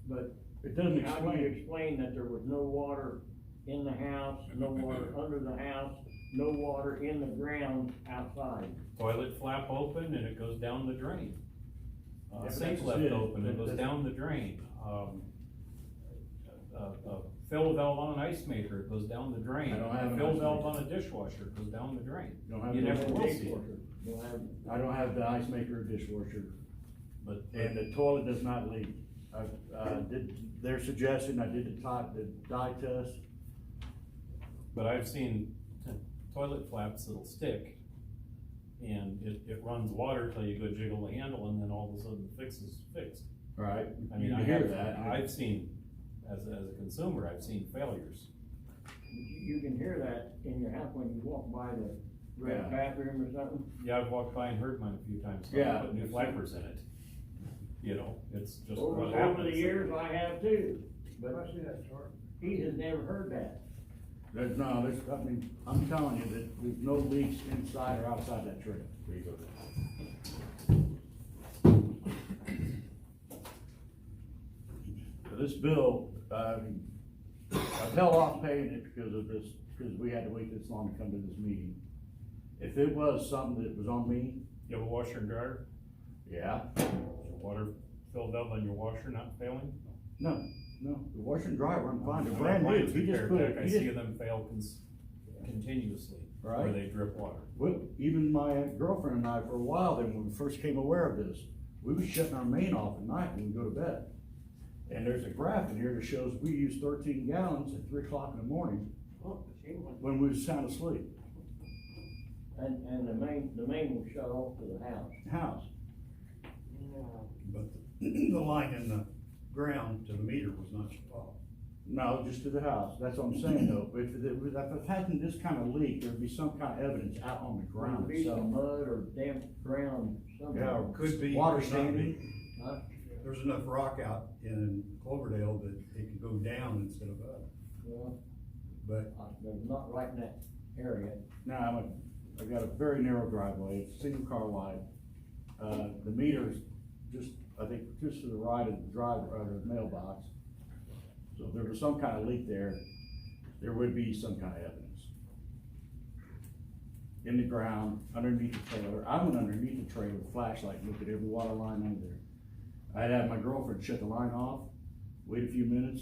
Speaker 12: but it doesn't
Speaker 13: How do you
Speaker 12: explain.
Speaker 13: explain that there was no water in the house, no water under the house, no water in the ground outside?
Speaker 8: Toilet flap open and it goes down the drain.
Speaker 12: Yeah, but
Speaker 8: Sink
Speaker 12: that's
Speaker 8: left
Speaker 12: it.
Speaker 8: open, it goes
Speaker 12: That's-
Speaker 8: down the drain. Fill valve on an ice maker, it goes down the drain.
Speaker 12: I don't have an
Speaker 8: Fill
Speaker 12: ice
Speaker 8: valve
Speaker 12: maker.
Speaker 8: on a dishwasher, it goes down the drain.
Speaker 12: Don't have
Speaker 8: You
Speaker 12: the
Speaker 8: never will see
Speaker 13: Dishwasher.
Speaker 8: it.
Speaker 13: Don't have-
Speaker 12: I don't have the ice maker or dishwasher,
Speaker 8: But,
Speaker 12: and the toilet does not leak. They're suggesting I did the dye test.
Speaker 8: but I've seen toilet flaps that'll stick, and it runs water till you go jiggle the handle, and then all of a sudden the fix is fixed.
Speaker 12: Right.
Speaker 8: I mean,
Speaker 12: You
Speaker 8: I
Speaker 12: hear
Speaker 8: have,
Speaker 12: that.
Speaker 8: I've seen, as a consumer, I've seen failures.
Speaker 13: You can hear that in your house when you walk by the
Speaker 12: Yeah.
Speaker 13: red bathroom or something.
Speaker 8: Yeah, I've walked by and heard mine a few times, so
Speaker 12: Yeah.
Speaker 8: I put new flappers in it. You know, it's just
Speaker 13: Over
Speaker 8: what happens.
Speaker 13: the years, I have too, but
Speaker 9: I see that chart.
Speaker 13: he has never heard that.
Speaker 12: I mean, I'm telling you that there's no leaks inside or outside that trailer. There you go. This bill, I've held off paying it because we had to wait this long to come to this meeting. If it was something that was on me,
Speaker 8: You have a washer and dryer,
Speaker 12: yeah,
Speaker 8: is your water fill valve on your washer not failing?
Speaker 12: no, No, the washer and dryer run fine, they're
Speaker 8: On
Speaker 12: brand
Speaker 8: my
Speaker 12: new,
Speaker 8: appliance
Speaker 12: he just
Speaker 8: repair
Speaker 12: put
Speaker 8: tech,
Speaker 12: it,
Speaker 8: I see them fail continuously, where
Speaker 12: Right.
Speaker 8: they drip water.
Speaker 12: Well, even my girlfriend and I, for a while, then when we first came aware of this, we was shutting our main off at night when we go to bed. And there's a graph in here that shows we use 13 gallons at 3 o'clock in the morning when we was sound asleep.
Speaker 13: And the main was shut off to the house.
Speaker 12: But the line in the ground to the meter was not shut off. No, just to the house, that's what I'm saying though, if it hadn't this kind of leak, there'd be some kind of evidence out on the ground
Speaker 13: Could be some
Speaker 12: itself.
Speaker 13: mud or damp ground somewhere.
Speaker 12: Yeah, or
Speaker 5: Could be,
Speaker 12: water
Speaker 5: could not be.
Speaker 12: standing.
Speaker 13: Huh?
Speaker 5: There's enough rock out in Cloverdale that it could go down instead of up,
Speaker 13: Well,
Speaker 5: but
Speaker 13: there's not right in that area.
Speaker 12: Now, I got a very narrow driveway, it's single car wide. The meter's just, I think, just to the right of the the mailbox. So if there was some kind of leak there, there would be some kind of evidence. In the ground, underneath the trailer, I went underneath the trailer with a flashlight and looked at every water line under there. I'd have my girlfriend shut the line off, wait a few minutes,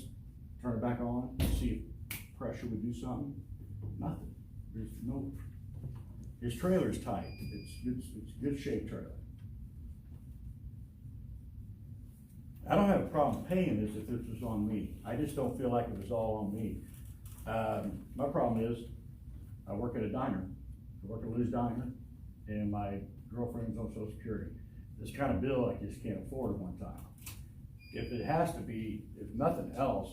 Speaker 12: turn it back on, see if pressure would do something. Nothing. There's no, his trailer's tight. It's a good shaped trailer. I don't have a problem paying this if this was on me. I just don't feel like it was all on me. My problem is, I work at a diner. I work at Lou's Diner, and my girlfriend's on Social Security. This kind of bill I just can't afford at one time. If it has to be, if nothing else,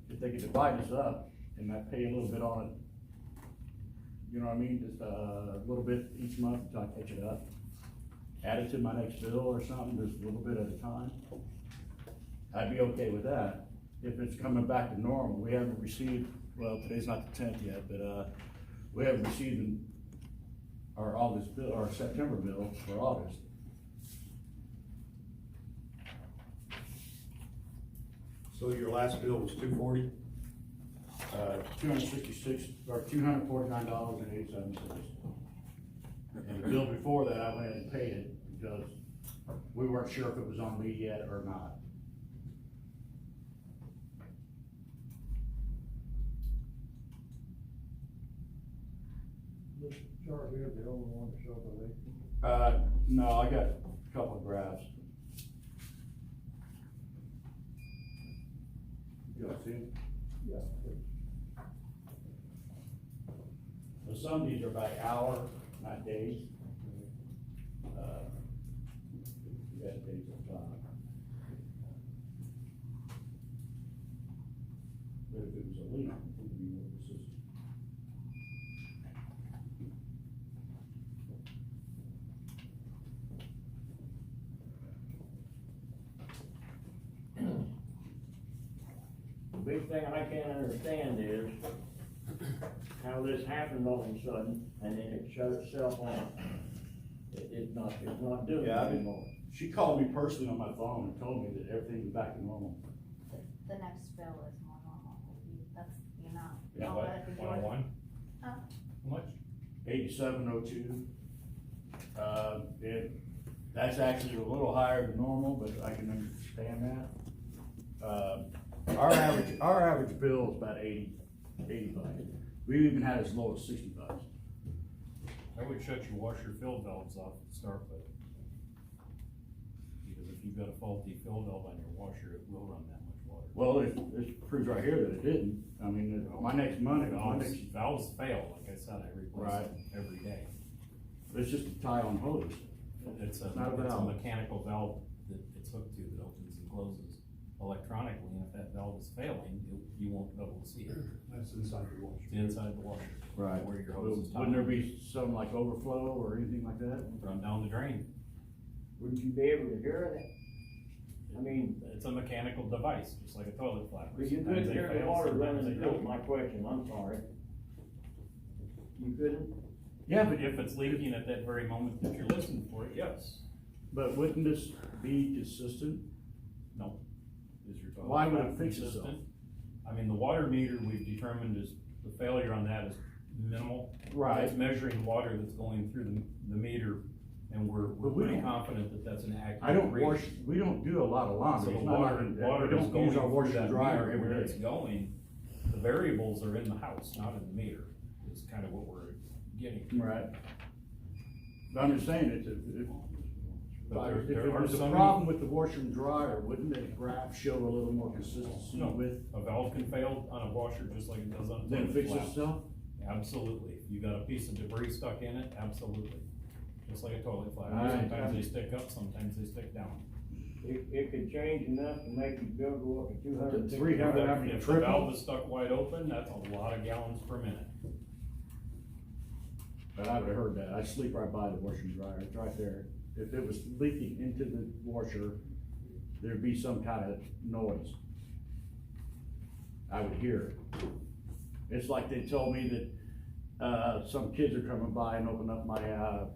Speaker 12: if they could divide this up and I pay a little bit on it, you know what I mean, just a little bit each month until I catch it up. Add it to my next bill or something, just a little bit at a time. I'd be okay with that. If it's coming back to normal, we haven't received, well, today's not the 10th yet, but, we haven't received our August bill, our September bill for August.
Speaker 5: so your last bill was $240?
Speaker 12: $266, or $249.87. And the bill before that, I went ahead and paid it because we weren't sure if it was on me yet or not.
Speaker 9: Charlie, you're the only one to show the leak.
Speaker 12: No, I got a couple of graphs. You guys see them?
Speaker 9: Yeah.
Speaker 12: So some of these are by hour, not days. You got days of time. But if it was a leak, it would be more consistent.
Speaker 13: The big thing I can't understand is how this happened all of a sudden, and then it shut itself off. It's not doing it
Speaker 12: Yeah,
Speaker 13: anymore.
Speaker 12: she called me personally on my phone and told me that everything was back to normal.
Speaker 2: The next bill is more normal, that's the amount.
Speaker 8: Yeah,
Speaker 2: I'll
Speaker 8: what,
Speaker 2: let it be
Speaker 8: 101?
Speaker 2: Huh?
Speaker 8: How much?
Speaker 12: 8702. That's actually a little higher than normal, but I can understand that. Our average bill is about 80 bucks. We even had as low as 60 bucks.
Speaker 8: I would shut your washer fill valves off to start with. Because if you've got a faulty fill valve on your washer, it will run that much water.
Speaker 12: Well, it proves right here that it didn't. I mean, my next month,
Speaker 8: Valves fail, like I said, I replace
Speaker 12: Right.
Speaker 8: them every day.
Speaker 12: it's just a tie-on hose.
Speaker 8: It's a
Speaker 12: not a valve.
Speaker 8: mechanical valve that it's hooked to that opens and closes electronically, and if that valve is failing, you won't be able to see it.
Speaker 5: That's inside the washer.
Speaker 8: It's inside the washer.
Speaker 12: Right.
Speaker 8: Where your hose is tied.
Speaker 12: Wouldn't there be some like overflow or anything like that?
Speaker 8: Run down the drain.
Speaker 13: Wouldn't you be able to hear it? I mean,
Speaker 8: It's a mechanical device, just like a toilet flapper.
Speaker 13: but you
Speaker 8: Sometimes
Speaker 13: couldn't
Speaker 8: they
Speaker 13: hear the
Speaker 8: fail,
Speaker 13: water
Speaker 8: sometimes
Speaker 13: running,
Speaker 8: they
Speaker 13: that's
Speaker 8: don't.
Speaker 13: my question, I'm sorry. You couldn't?
Speaker 12: Yeah,
Speaker 8: But if it's leaking at that very moment that you're listening for it, yes.
Speaker 12: but wouldn't this be consistent?
Speaker 8: No. Is your toilet
Speaker 12: Why would it
Speaker 8: flap
Speaker 12: fix
Speaker 8: consistent?
Speaker 12: itself?
Speaker 8: I mean, the water meter we've determined is, the failure on that is minimal.
Speaker 12: Right.
Speaker 8: It's measuring water that's going through the meter And we're
Speaker 12: we
Speaker 8: pretty
Speaker 12: don't-
Speaker 8: confident that that's an accurate.
Speaker 12: I don't
Speaker 8: reading.
Speaker 12: wash, we don't do a lot of
Speaker 8: So
Speaker 12: laundry.
Speaker 8: the
Speaker 12: It's not
Speaker 8: water,
Speaker 12: like that.
Speaker 8: water
Speaker 12: We
Speaker 8: is
Speaker 12: don't
Speaker 8: going
Speaker 12: use our
Speaker 8: through
Speaker 12: washer
Speaker 8: that
Speaker 12: and dryer
Speaker 8: meter
Speaker 12: every
Speaker 8: where
Speaker 12: day.
Speaker 8: it's going. The variables are in the house, not in the meter, is kind of what we're getting.
Speaker 12: Right. But I'm just saying,
Speaker 8: But
Speaker 12: if
Speaker 8: there
Speaker 12: it
Speaker 8: are
Speaker 12: was a
Speaker 8: some-
Speaker 12: problem with the washer and dryer, wouldn't the graph show a little more consistency
Speaker 8: No,
Speaker 12: with,
Speaker 8: a valve can fail on a washer just like it does on a
Speaker 12: then
Speaker 8: toilet
Speaker 12: fix
Speaker 8: flap.
Speaker 12: itself?
Speaker 8: Absolutely. You got a piece of debris stuck in it, absolutely. Just like a toilet flap.
Speaker 12: Alright.
Speaker 8: Sometimes they stick up, sometimes they stick down.
Speaker 13: It could change enough to make your bill go up to 250.
Speaker 12: 300, I mean,
Speaker 8: If the
Speaker 12: triple.
Speaker 8: valve is stuck wide open, that's a lot of gallons per minute.
Speaker 12: But I would've heard that. I sleep right by the washer and dryer. It's right there. If it was leaking into the washer, there'd be some kind of noise. I would hear it. It's like they told me that, some kids are coming by and open up my,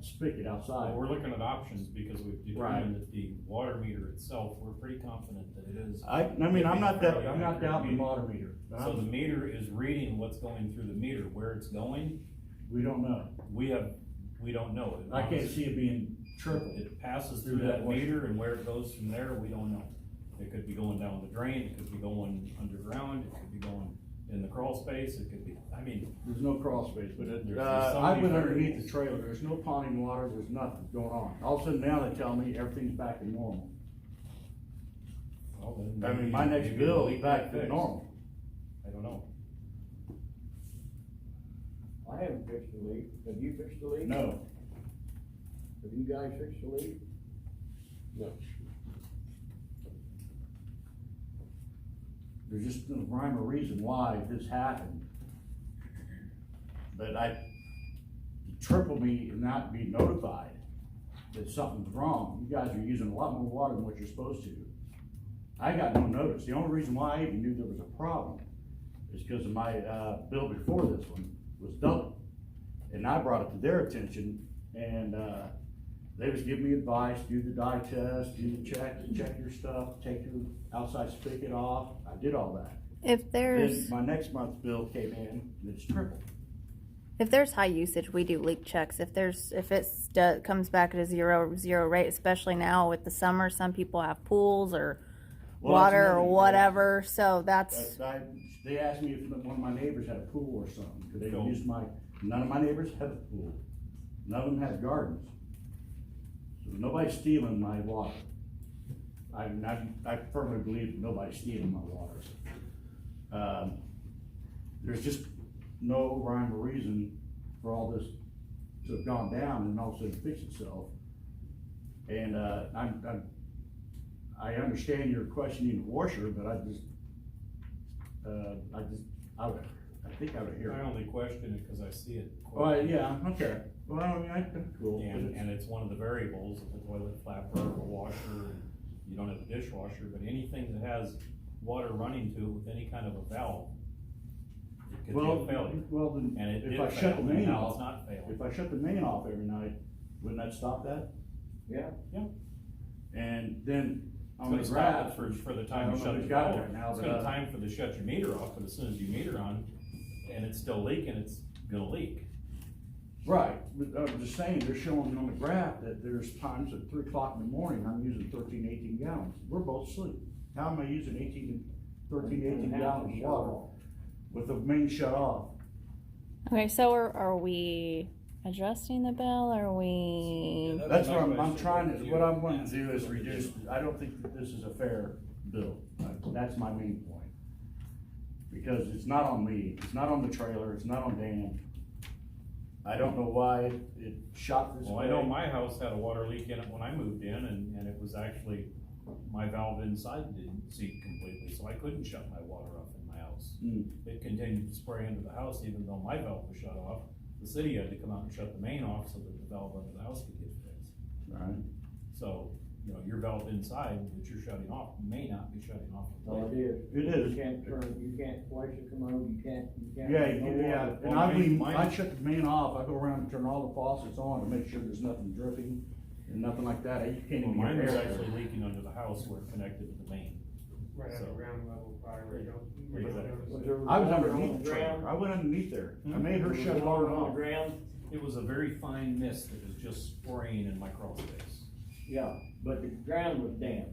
Speaker 12: spigot outside.
Speaker 8: Well, we're looking at options because we've
Speaker 12: Right.
Speaker 8: determined that the water meter itself, we're pretty confident that it is.
Speaker 12: I mean, I'm not doubting the water meter. but
Speaker 8: So the meter is reading what's going through the meter, where it's going,
Speaker 12: We don't know.
Speaker 8: we don't know.
Speaker 12: I can't see it being triple.
Speaker 8: It passes through that meter, and where it goes from there, we don't know. It could be going down the drain, it could be going underground, it could be going in the crawl space, it could be, I mean,
Speaker 12: There's no crawl space, but
Speaker 8: There's so
Speaker 12: I
Speaker 8: many
Speaker 12: went underneath
Speaker 8: variables.
Speaker 12: the trailer, there's no ponding water, there's nothing going on. All of a sudden now they tell me everything's back to normal.
Speaker 8: well, then.
Speaker 12: I mean,
Speaker 8: maybe-
Speaker 12: my next
Speaker 8: maybe
Speaker 12: bill
Speaker 8: the
Speaker 12: is
Speaker 8: leak
Speaker 12: back
Speaker 8: got
Speaker 12: to
Speaker 8: fixed.
Speaker 12: normal.
Speaker 8: I don't know.
Speaker 13: I haven't fixed the leak. Have you fixed the leak?
Speaker 12: No,
Speaker 13: Have you guys fixed the leak?
Speaker 12: there's just no rhyme or reason why this happened. But triple me and not be notified that something's wrong. You guys are using a lot more water than what you're supposed to. I got no notice. The only reason why I even knew there was a problem is because of my, bill before this one was double. And I brought it to their attention, and, they was giving me advice, do the dye test, do the check your stuff, take your outside spigot off. I did all that.
Speaker 16: If there's,
Speaker 12: Then my next month's bill came in, and it's triple.
Speaker 16: if there's high usage, we do leak checks. If it comes back at a zero rate, especially now with the summer, some people have pools or
Speaker 12: Well, that's
Speaker 16: water or
Speaker 12: another thing.
Speaker 16: whatever, so that's,
Speaker 12: They asked me if one of my neighbors had a pool or something, because they
Speaker 8: Cool.
Speaker 12: used none of my neighbors have a pool. None of them have gardens. So nobody's stealing my water. I firmly believe that nobody's stealing my water. There's just no rhyme or reason for all this to have gone down and all of a sudden fix itself. And, I understand you're questioning the washer, but I think I would hear
Speaker 8: I
Speaker 12: it.
Speaker 8: only question it because I see it.
Speaker 12: Well, yeah, okay. Well, I mean, that's cool. but
Speaker 8: And,
Speaker 12: it's-
Speaker 8: and it's one of the variables of the toilet flapper or a washer, and you don't have a dishwasher, but anything that has water running to it with any kind of a valve, it could be
Speaker 12: Well,
Speaker 8: a failure.
Speaker 12: well, then,
Speaker 8: And it
Speaker 12: if
Speaker 8: did
Speaker 12: I
Speaker 8: fail,
Speaker 12: shut the
Speaker 8: and
Speaker 12: main
Speaker 8: now it's
Speaker 12: off,
Speaker 8: not failing.
Speaker 12: if I shut the main off every night, wouldn't that stop that?
Speaker 13: Yeah.
Speaker 12: And then
Speaker 8: It's
Speaker 12: on the
Speaker 8: gonna stop
Speaker 12: graph,
Speaker 8: it for the
Speaker 12: I
Speaker 8: time
Speaker 12: don't
Speaker 8: you
Speaker 12: know
Speaker 8: shut
Speaker 12: who's
Speaker 8: the
Speaker 12: got it
Speaker 8: valve.
Speaker 12: right now,
Speaker 8: It's
Speaker 12: but,
Speaker 8: gonna time for the shut your meter off, but as soon as you meter on, and it's still leaking, it's gonna leak.
Speaker 12: right, but I'm just saying, they're showing on the graph that there's times at 3 o'clock in the morning, I'm using 18 gallons. We're both asleep. How am I using 18 gallons of water with the main shut off?
Speaker 16: okay, so are we adjusting the bill, are we?
Speaker 12: That's what I'm trying to, what I'm wanting to do is reduce, I don't think that this is a fair bill. That's my main point. Because it's not on me, it's not on the trailer, it's not on Dan. I don't know why it shot this way.
Speaker 8: Well, I know my house had a water leak in it when I moved in, and it was actually, my valve inside didn't seat completely, so I couldn't shut my water off in my house. It continued to spray into the house even though my valve was shut off. The city had to come out and shut the main off so that the valve under the house could get fixed.
Speaker 12: Right.
Speaker 8: So, you know, your valve inside that you're shutting off may not be shutting off.
Speaker 13: All it is.
Speaker 12: It is.
Speaker 13: You can't flush the commode, you can't.
Speaker 12: Yeah,
Speaker 13: no
Speaker 12: yeah,
Speaker 13: water.
Speaker 12: and I mean, I shut the main off, I go around and turn all the faucets on to make sure there's nothing dripping and nothing like that. You can't
Speaker 8: Well,
Speaker 12: even
Speaker 8: mine
Speaker 12: get
Speaker 8: was
Speaker 12: air.
Speaker 8: actually leaking under the house where it connected to the main.
Speaker 5: Right at
Speaker 8: So-
Speaker 5: the ground level, probably, where you don't
Speaker 8: Exactly.
Speaker 5: notice
Speaker 13: Was
Speaker 5: it.
Speaker 13: there
Speaker 12: I was
Speaker 13: water on
Speaker 12: underneath
Speaker 13: the
Speaker 12: the trailer,
Speaker 13: ground?
Speaker 12: I went underneath there, I
Speaker 8: Hmm?
Speaker 12: made her
Speaker 13: Was
Speaker 12: shut
Speaker 13: there
Speaker 12: it all
Speaker 13: water on the
Speaker 12: off.
Speaker 13: ground?
Speaker 8: It was a very fine mist that was just spraying in my crawl space.
Speaker 13: Yeah, but the ground was damp.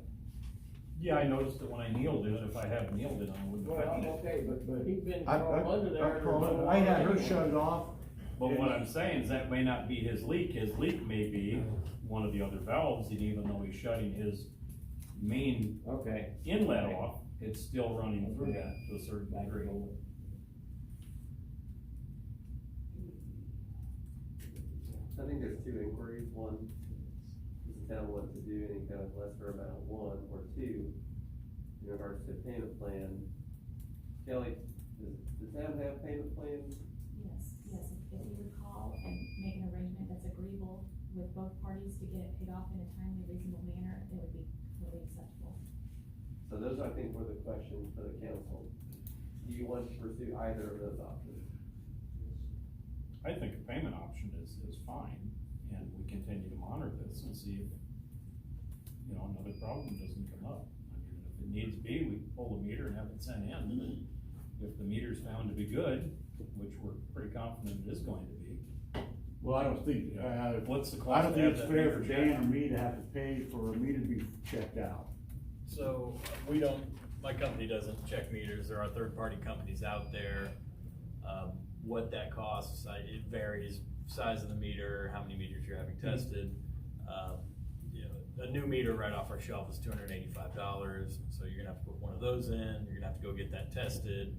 Speaker 8: Yeah, I noticed it when I kneeled in it. If I hadn't kneeled in it, I wouldn't have found it.
Speaker 13: Okay, but he's been
Speaker 12: I
Speaker 13: crawling under there.
Speaker 12: crawled under. I had her shut it off.
Speaker 8: But what I'm saying is that may not be his leak. His leak may be one of the other valves, and even though he's shutting his main
Speaker 13: Okay.
Speaker 8: inlet off, it's still running through that to a certain degree.
Speaker 3: I think there's two inquiries. One, does the town want to do any kind of lesser amount, one, or two, in regards to a payment plan? Kelly, does the town have payment plans?
Speaker 7: Yes, if you recall, and make an arrangement that's agreeable with both parties to get it paid off in a timely, reasonable manner, it would be completely acceptable.
Speaker 3: So those, I think, were the questions for the council. Do you want to pursue either of those options?
Speaker 8: I think a payment option is fine, and we continue to monitor this and see if, you know, another problem doesn't come up. I mean, if it needs be, we pull the meter and have it sent in. If the meter's found to be good, which we're pretty confident it is going to be.
Speaker 12: Well, I don't think,
Speaker 8: What's the
Speaker 12: I
Speaker 8: cost
Speaker 12: don't
Speaker 8: to
Speaker 12: think
Speaker 8: have
Speaker 12: it's
Speaker 8: that
Speaker 12: fair
Speaker 8: meter
Speaker 12: for
Speaker 8: checked?
Speaker 12: Dan or me to have to pay for a meter to be checked out.
Speaker 15: So we don't, my company doesn't check meters. There are third-party companies out there. What that costs, it varies, size of the meter, how many meters you're having tested. You know, a new meter right off our shelf is $285, so you're gonna have to put one of those in, you're gonna have to go get that tested,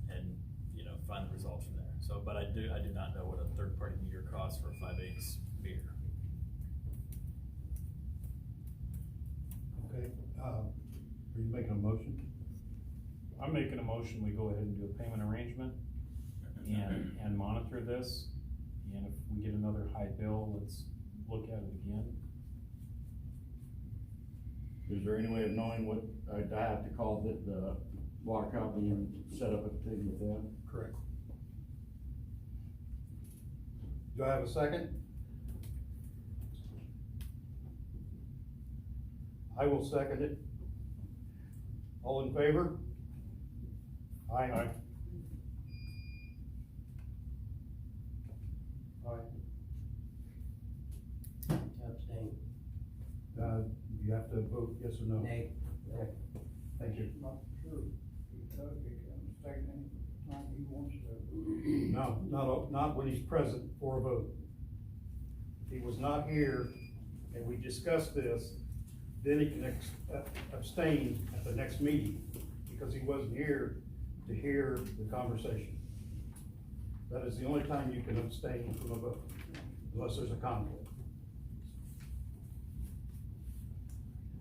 Speaker 15: and, you know, find the results from there. So, but I do not know what a third-party meter costs for a 5/8 meter.
Speaker 12: Okay, are you making a motion?
Speaker 8: I'm making a motion, we go ahead and do a payment arrangement and monitor this. And if we get another high bill, let's look at it again.
Speaker 12: Is there any way of knowing what, I have to call the water company and set up a thing with them?
Speaker 9: Correct. Do I have a second? I will second it. All in favor? Aye. Aye.
Speaker 4: Abstain.
Speaker 9: You have to vote yes or no.
Speaker 4: Nay.
Speaker 9: Okay. Thank you.
Speaker 12: Not sure. Doug, he can stay any time he wants to.
Speaker 9: No, not when he's present for a vote. If he was not here and we discussed this, then he can abstain at the next meeting because he wasn't here to hear the conversation. That is the only time you can abstain from a vote, unless there's a conflict.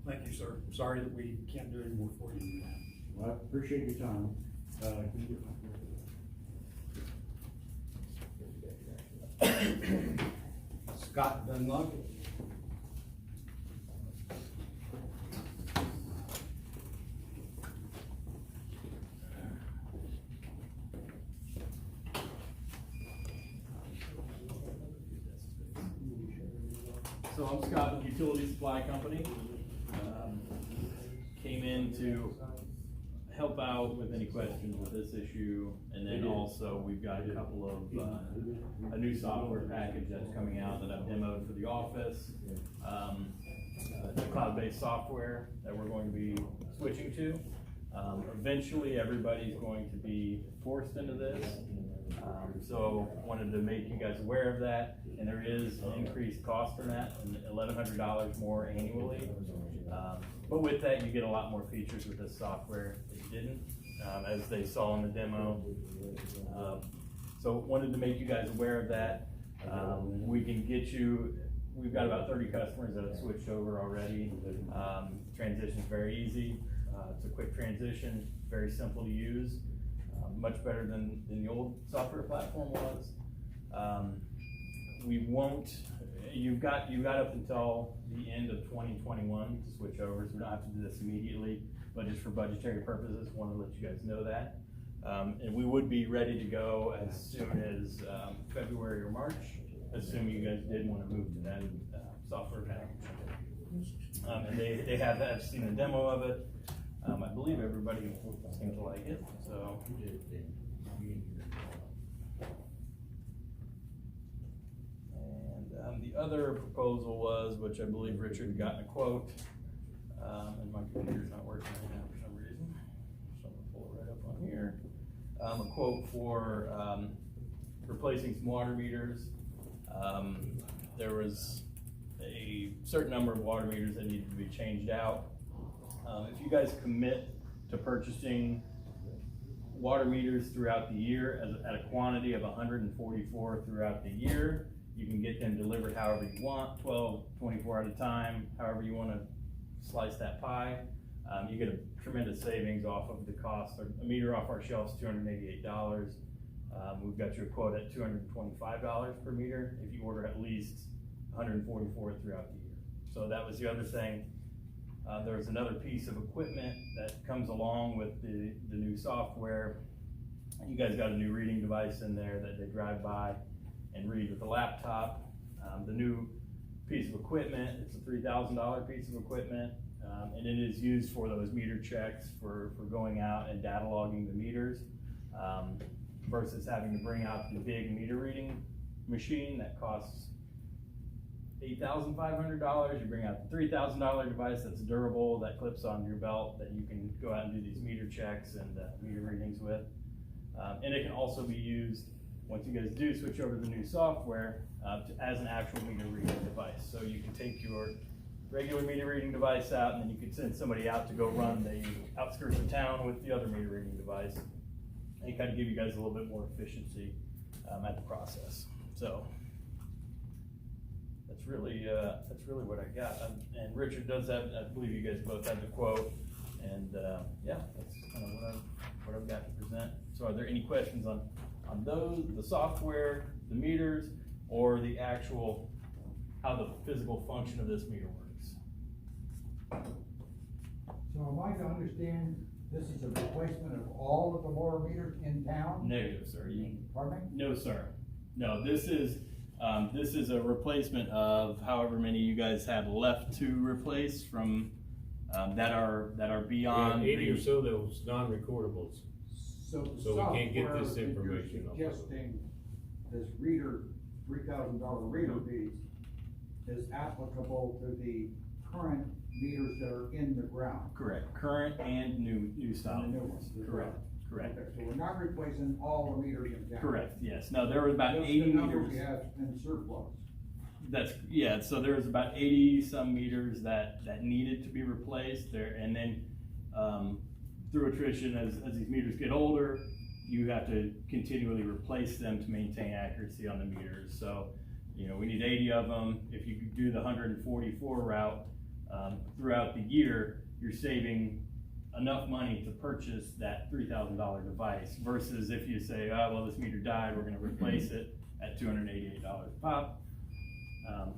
Speaker 9: Thank you, sir. I'm sorry that we can't do any more for you.
Speaker 12: Well, I appreciate your time.
Speaker 9: Scott Dunlop.
Speaker 15: So I'm Scott with Utility Supply Company. Came in to help out with any questions with this issue, and then also we've got a couple of, a new software package that's coming out that I've demoed for the office. It's a cloud-based software that we're going to be switching to. Eventually, everybody's going to be forced into this. So wanted to make you guys aware of that, and there is an increased cost in that, and $1,100 more annually. But with that, you get a lot more features with this software that you didn't, as they saw in the demo. So wanted to make you guys aware of that. We can get you, we've got about 30 customers that have switched over already. Transition's very easy. It's a quick transition, very simple to use. Much better than the old software platform was. We won't, you've got up until the end of 2021 to switch over, so we don't have to do this immediately, but just for budgetary purposes, want to let you guys know that. And we would be ready to go as soon as February or March, assuming you guys did want to move to that software package. And they have seen a demo of it. I believe everybody seems to like it, so. other proposal was, which I believe Richard had gotten a quote, and my computer's not working right now for some reason, so I'm gonna pull it right up on here. A quote for, replacing some water meters. There was a certain number of water meters that needed to be changed out. If you guys commit to purchasing water meters throughout the year at a quantity of 144 throughout the year, you can get them delivered however you want, 12, 24 at a time, however you want to slice that pie. You get a tremendous savings off of the cost. A meter off our shelves is $288. We've got you a quote at $225 per meter if you order at least 144 throughout the year. So that was the other thing. There's another piece of equipment that comes along with the new software. You guys got a new reading device in there that they drive by and read with the laptop. The new piece of equipment, it's a $3,000 piece of equipment, and it is used for those meter checks for going out and data logging the meters, versus having to bring out the big meter reading machine that costs $8,500. You bring out the $3,000 device that's durable, that clips on your belt, that you can go out and do these meter checks and meter readings with. And it can also be used, once you guys do switch over to the new software, as an actual meter reading device. So you can take your regular meter reading device out, and then you can send somebody out to go run the outskirts of town with the other meter reading device, and kind of give you guys a little bit more efficiency at the process. So that's really what I got. And Richard does have, I believe you guys both have the quote, and yeah, that's kind of what I've got to present. So are there any questions on those, the software, the meters, or the actual, how the physical function of this meter works?
Speaker 9: So am I to understand this is a replacement of all of the water meters in town?
Speaker 15: Negative, sir.
Speaker 9: Pardon me?
Speaker 15: No, sir. No, this is a replacement of however many you guys have left to replace from, that are beyond.
Speaker 14: 80 or so those non-recordables.
Speaker 9: So
Speaker 14: we can't get this information off of it.
Speaker 9: You're suggesting this reader, $3,000 reader piece is applicable to the current meters that are in the ground?
Speaker 15: Correct. Current and new style.
Speaker 9: And the new ones as
Speaker 15: Correct.
Speaker 9: well.
Speaker 15: Correct.
Speaker 9: Okay, so we're not replacing all the meters in town?
Speaker 15: Correct, yes. No, there were about
Speaker 9: Just
Speaker 15: 80
Speaker 9: the numbers
Speaker 15: meters.
Speaker 9: we have in surplus?
Speaker 15: That's, yeah, so there was about 80 some meters that needed to be replaced there, and then through attrition, as these meters get older, you have to continually replace them to maintain accuracy on the meters. So, you know, we need 80 of them. If you do the 144 route throughout the year, you're saving enough money to purchase that $3,000 device, versus if you say, oh, well, this meter died, we're gonna replace it at $288 a pop.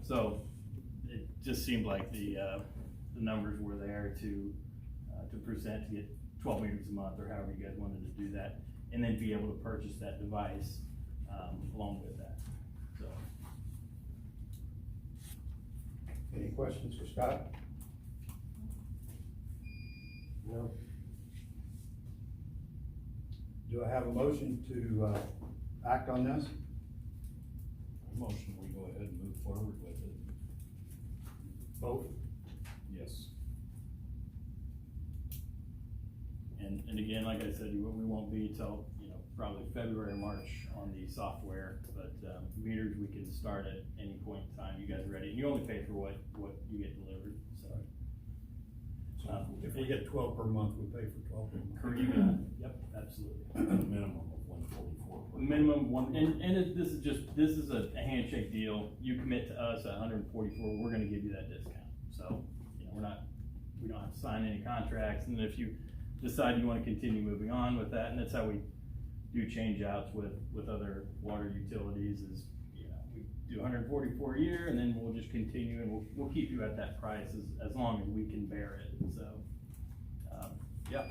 Speaker 15: So it just seemed like the numbers were there to present, to get 12 meters a month, or however you guys wanted to do that, and then be able to purchase that device along with that. So.
Speaker 9: Any questions for Scott?
Speaker 4: No.
Speaker 9: Do I have a motion to act on this?
Speaker 8: Motion, we go ahead and move forward with it.
Speaker 9: Both?
Speaker 8: Yes.
Speaker 15: And again, like I said, we won't be till, you know, probably February or March on the software, but meters we can start at any point in time. You guys are ready, and you only pay for what you get delivered, so.
Speaker 1: If we get 12 per month, we pay for 12 per month.
Speaker 15: You got it. Yep, absolutely.
Speaker 8: Minimum of 144.
Speaker 15: Minimum one, this is a handshake deal. You commit to us at 144, we're gonna give you that discount. So, you know, we don't have to sign any contracts, and if you decide you wanna continue moving on with that, and that's how we do change outs with other water utilities, is, you know, we do 144 a year, and then we'll just continue, and we'll keep you at that price as long as we can bear it. So, yeah.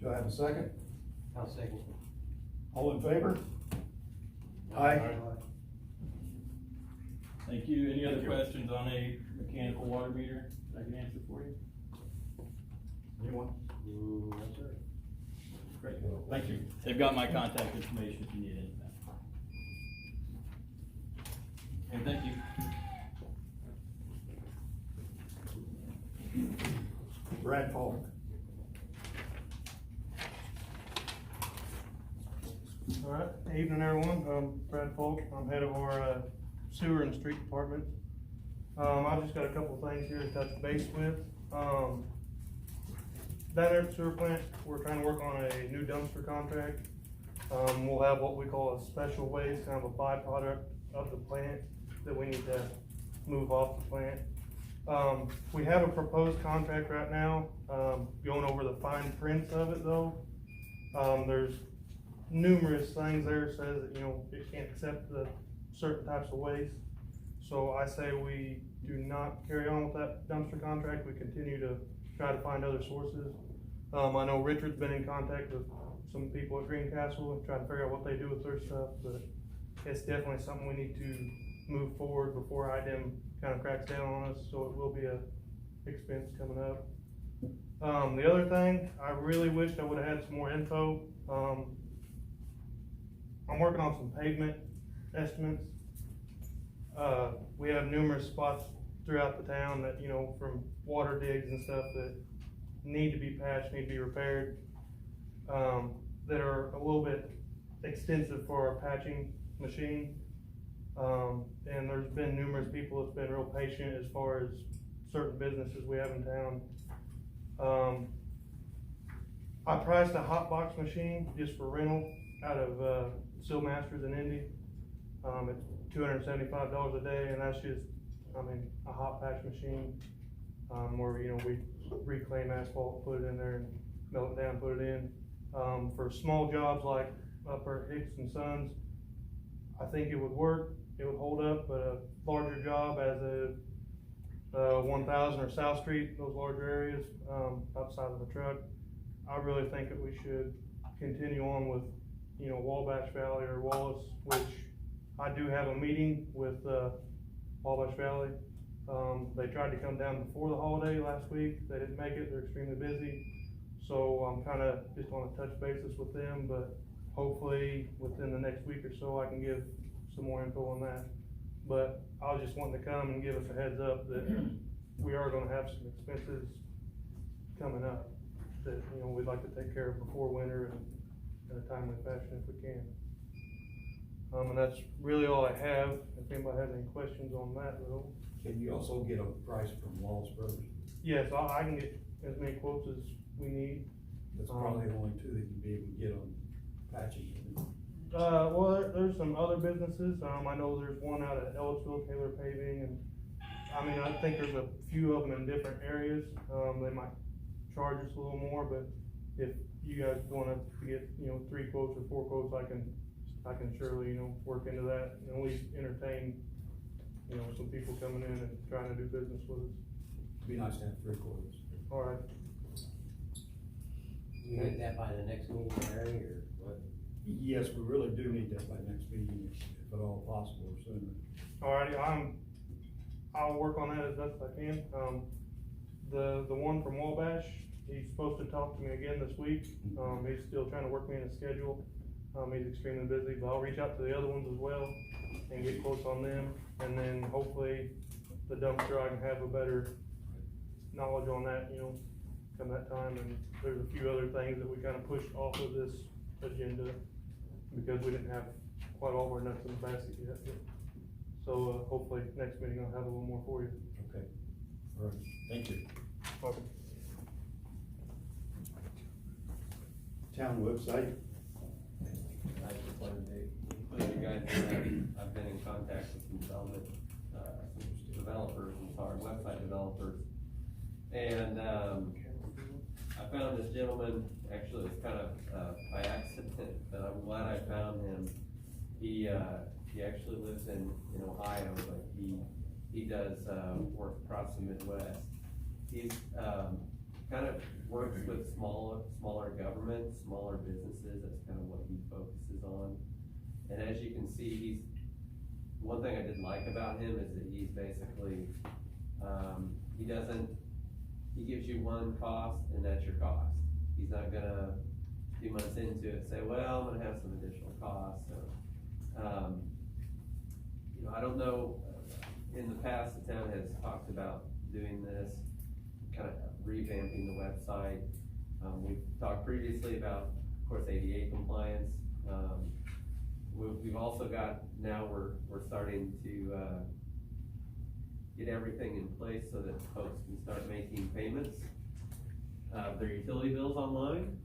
Speaker 9: Do I have a second?
Speaker 4: I'll second.
Speaker 9: All in favor? Aye.
Speaker 15: Thank you. Any other questions on a mechanical water meter that I can answer for you?
Speaker 9: Anyone?
Speaker 4: No, sir.
Speaker 15: Great, thank you. They've got my contact information if you need anything. And thank you.
Speaker 17: everyone. I'm Brad Polk. I'm head of our sewer and street department. I've just got a couple of things here to touch base with. Down there at the sewer plant, we're trying to work on a new dumpster contract. We'll have what we call a special waste, kind of a byproduct of the plant that we need to move off the plant. We have a proposed contract right now, going over the fine prints of it though. There's numerous things there says that, it can't accept the certain types of waste. So I say we do not carry on with that dumpster contract. We continue to try to find other sources. I know Richard's been in contact with some people at Greencastle and trying to figure out what they do with their stuff, but it's definitely something we need to move forward before IDEM kind of cracks down on us, so it will be a expense coming up. The other thing, I really wished I would have had some more info. I'm working on some pavement estimates. We have numerous spots throughout the town that, from water digs and stuff that need to be patched, need to be repaired, that are a little bit extensive for our patching machine. And there's been numerous people that's been real patient as far as certain businesses we have in town. I priced a hot box machine just for rental out of Seal Masters in Indy. It's $275 a day, and that's just, a hot patch machine, where, we reclaim asphalt, put it in there and melt it down, put it in. For small jobs like Upper Hicks and Sons, I think it would work, it would hold up, but a larger job as a 1000 or South Street, those larger areas, outside of the truck, I really think that we should continue on with, Wabash Valley or Wallace, which I do have a meeting with, Wabash Valley. They tried to come down before the holiday last week. They didn't make it. They're extremely busy. So I'm kind of just on a touch basis with them, but hopefully within the next week or so, I can give some more info on that. But I was just wanting to come and give us a heads up that we are going to have some expenses coming up that, we'd like to take care of before winter and in a timely fashion if we can. And that's really all I have. If anybody has any questions on that though.
Speaker 18: Can you also get a price from Wallace Brothers?
Speaker 17: Yes, I can get as many quotes as we need.
Speaker 18: That's probably the only two that you'd be able to get on patching.
Speaker 17: Well, there's some other businesses. I know there's one out at Ellisville, Taylor Paving, and I think there's a few of them in different areas. They might charge us a little more, but if you guys want to get, 3 quotes or 4 quotes, I can surely, work into that and at least entertain, some people coming in and trying to do business with us.
Speaker 18: It'd be nice to have 3 quotes.
Speaker 17: All right.
Speaker 4: You need that by the next meeting, Larry, or what?
Speaker 18: Yes, we really do need that by next meeting, if at all possible, or sooner.
Speaker 17: Alrighty, I'll work on that as best I can. The one from Wabash, he's supposed to talk to me again this week. He's still trying to work me in a schedule. He's extremely busy, but I'll reach out to the other ones as well and get quotes on them. And then hopefully the dumpster, I can have a better knowledge on that, come that time. And there's a few other things that we kind of pushed off of this agenda because we didn't have quite all of our nuts in the basket yet. So hopefully next meeting I'll have a little more for you.
Speaker 18: Okay. All right. Thank you.
Speaker 17: Welcome.
Speaker 18: Town website.
Speaker 3: I just wanted to let you guys know that I've been in contact with some developers, website developers. And I found this gentleman, actually it's kind of by accident, but I'm glad I found him. He actually lives in Ohio, but he does work across the Midwest. He's kind of works with smaller governments, smaller businesses. That's kind of what he focuses on. And as you can see, one thing I did like about him is that he's basically, he gives you one cost and that's your cost. He's not gonna, a few months into it, say, well, I'm gonna have some additional costs. So, I don't know, in the past, the town has talked about doing this, kind of revamping the website. We've talked previously about, of course, ADA compliance. we've also got, now we're starting to, get everything in place so that folks can start making payments of their utility bills online.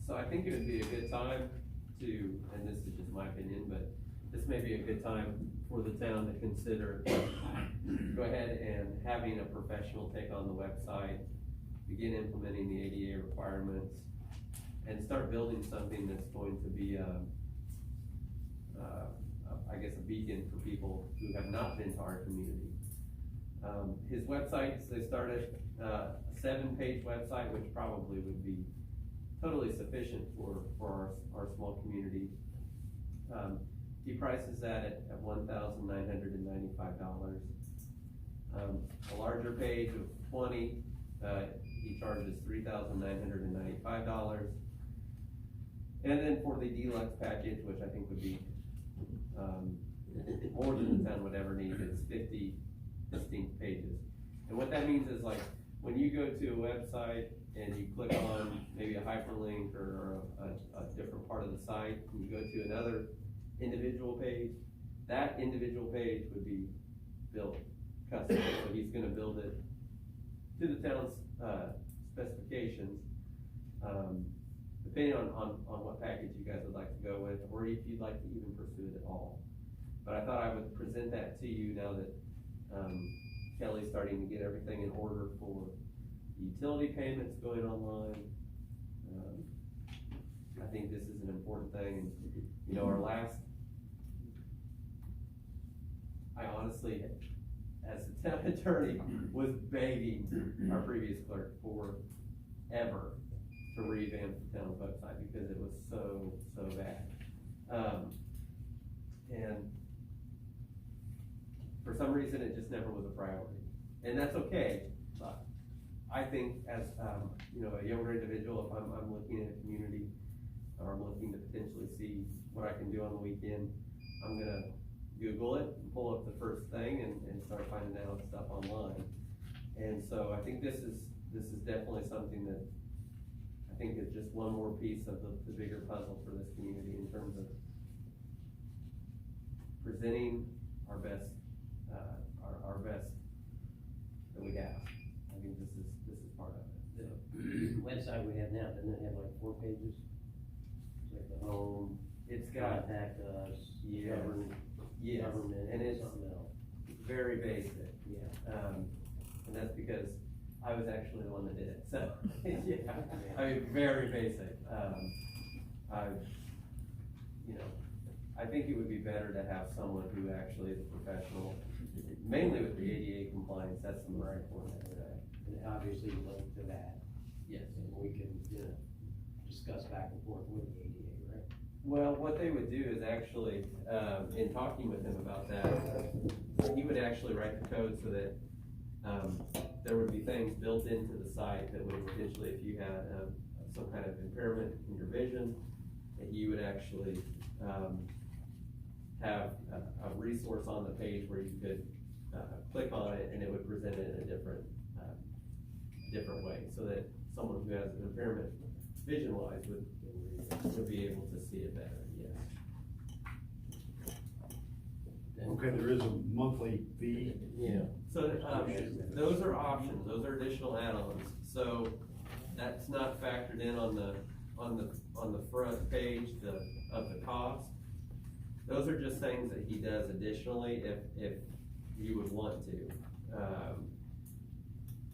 Speaker 3: So I think it would be a good time to, and this is just my opinion, but this may be a good time for the town to consider go ahead and having a professional take on the website, begin implementing the ADA requirements, and start building something that's going to be I guess a beacon for people who have not been to our community. His websites, they started a 7-page website, which probably would be totally sufficient for our small community. He prices that at $1,995. A larger page of 20, he charges $3,995. And then for the deluxe package, which I think would be more than the town would ever need, it's 50 distinct pages. And what that means is, like, when you go to a website and you click on maybe a hyperlink or a different part of the site, and you go to another individual page, that individual page would be built custom. So he's gonna build it to the town's specifications, depending on what package you guys would like to go with, or if you'd like to even pursue it at all. But I thought I would present that to you now that Kelly's starting to get everything in order for utility payments going online. I think this is an important thing, and you know, I honestly, as a town attorney, was begging our previous clerk forever to revamp the town's website because it was so bad. And for some reason, it just never was a priority. And that's okay, but I think as, you know, a younger individual, if I'm looking at a community, or I'm looking to potentially see what I can do on the weekend, I'm gonna Google it, pull up the first thing, and start finding out stuff online. And so I think this is definitely something that I think is just one more piece of the bigger puzzle for this community in terms of presenting our best that we have. I think this is part of it.
Speaker 4: The website we have now, doesn't it have like 4 pages? It's like the home,
Speaker 3: it's got
Speaker 4: contact us,
Speaker 3: yes,
Speaker 4: government,
Speaker 3: and it's
Speaker 4: something else.
Speaker 3: very basic.
Speaker 4: Yeah.
Speaker 3: And that's because I was actually the one that did it. So yeah, I mean, very basic. I think it would be better to have someone who actually is a professional, mainly with the ADA compliance. That's the most important thing.
Speaker 4: And obviously link to that.
Speaker 3: Yes.
Speaker 4: And we can, discuss back and forth with the ADA, right?
Speaker 3: Well, what they would do is actually, in talking with him about that, he would actually write the code so that there would be things built into the site that would potentially, if you had some kind of impairment in your vision, that you would actually have a resource on the page where you could click on it and it would present it in a different way, so that someone who has an impairment vision-wise would be able to see it better. Yes.
Speaker 18: Okay, there is a monthly fee.
Speaker 4: Yeah.
Speaker 3: So those are options. Those are additional add-ons. So that's not factored in on the front page of the cost. Those are just things that he does additionally if you would want to.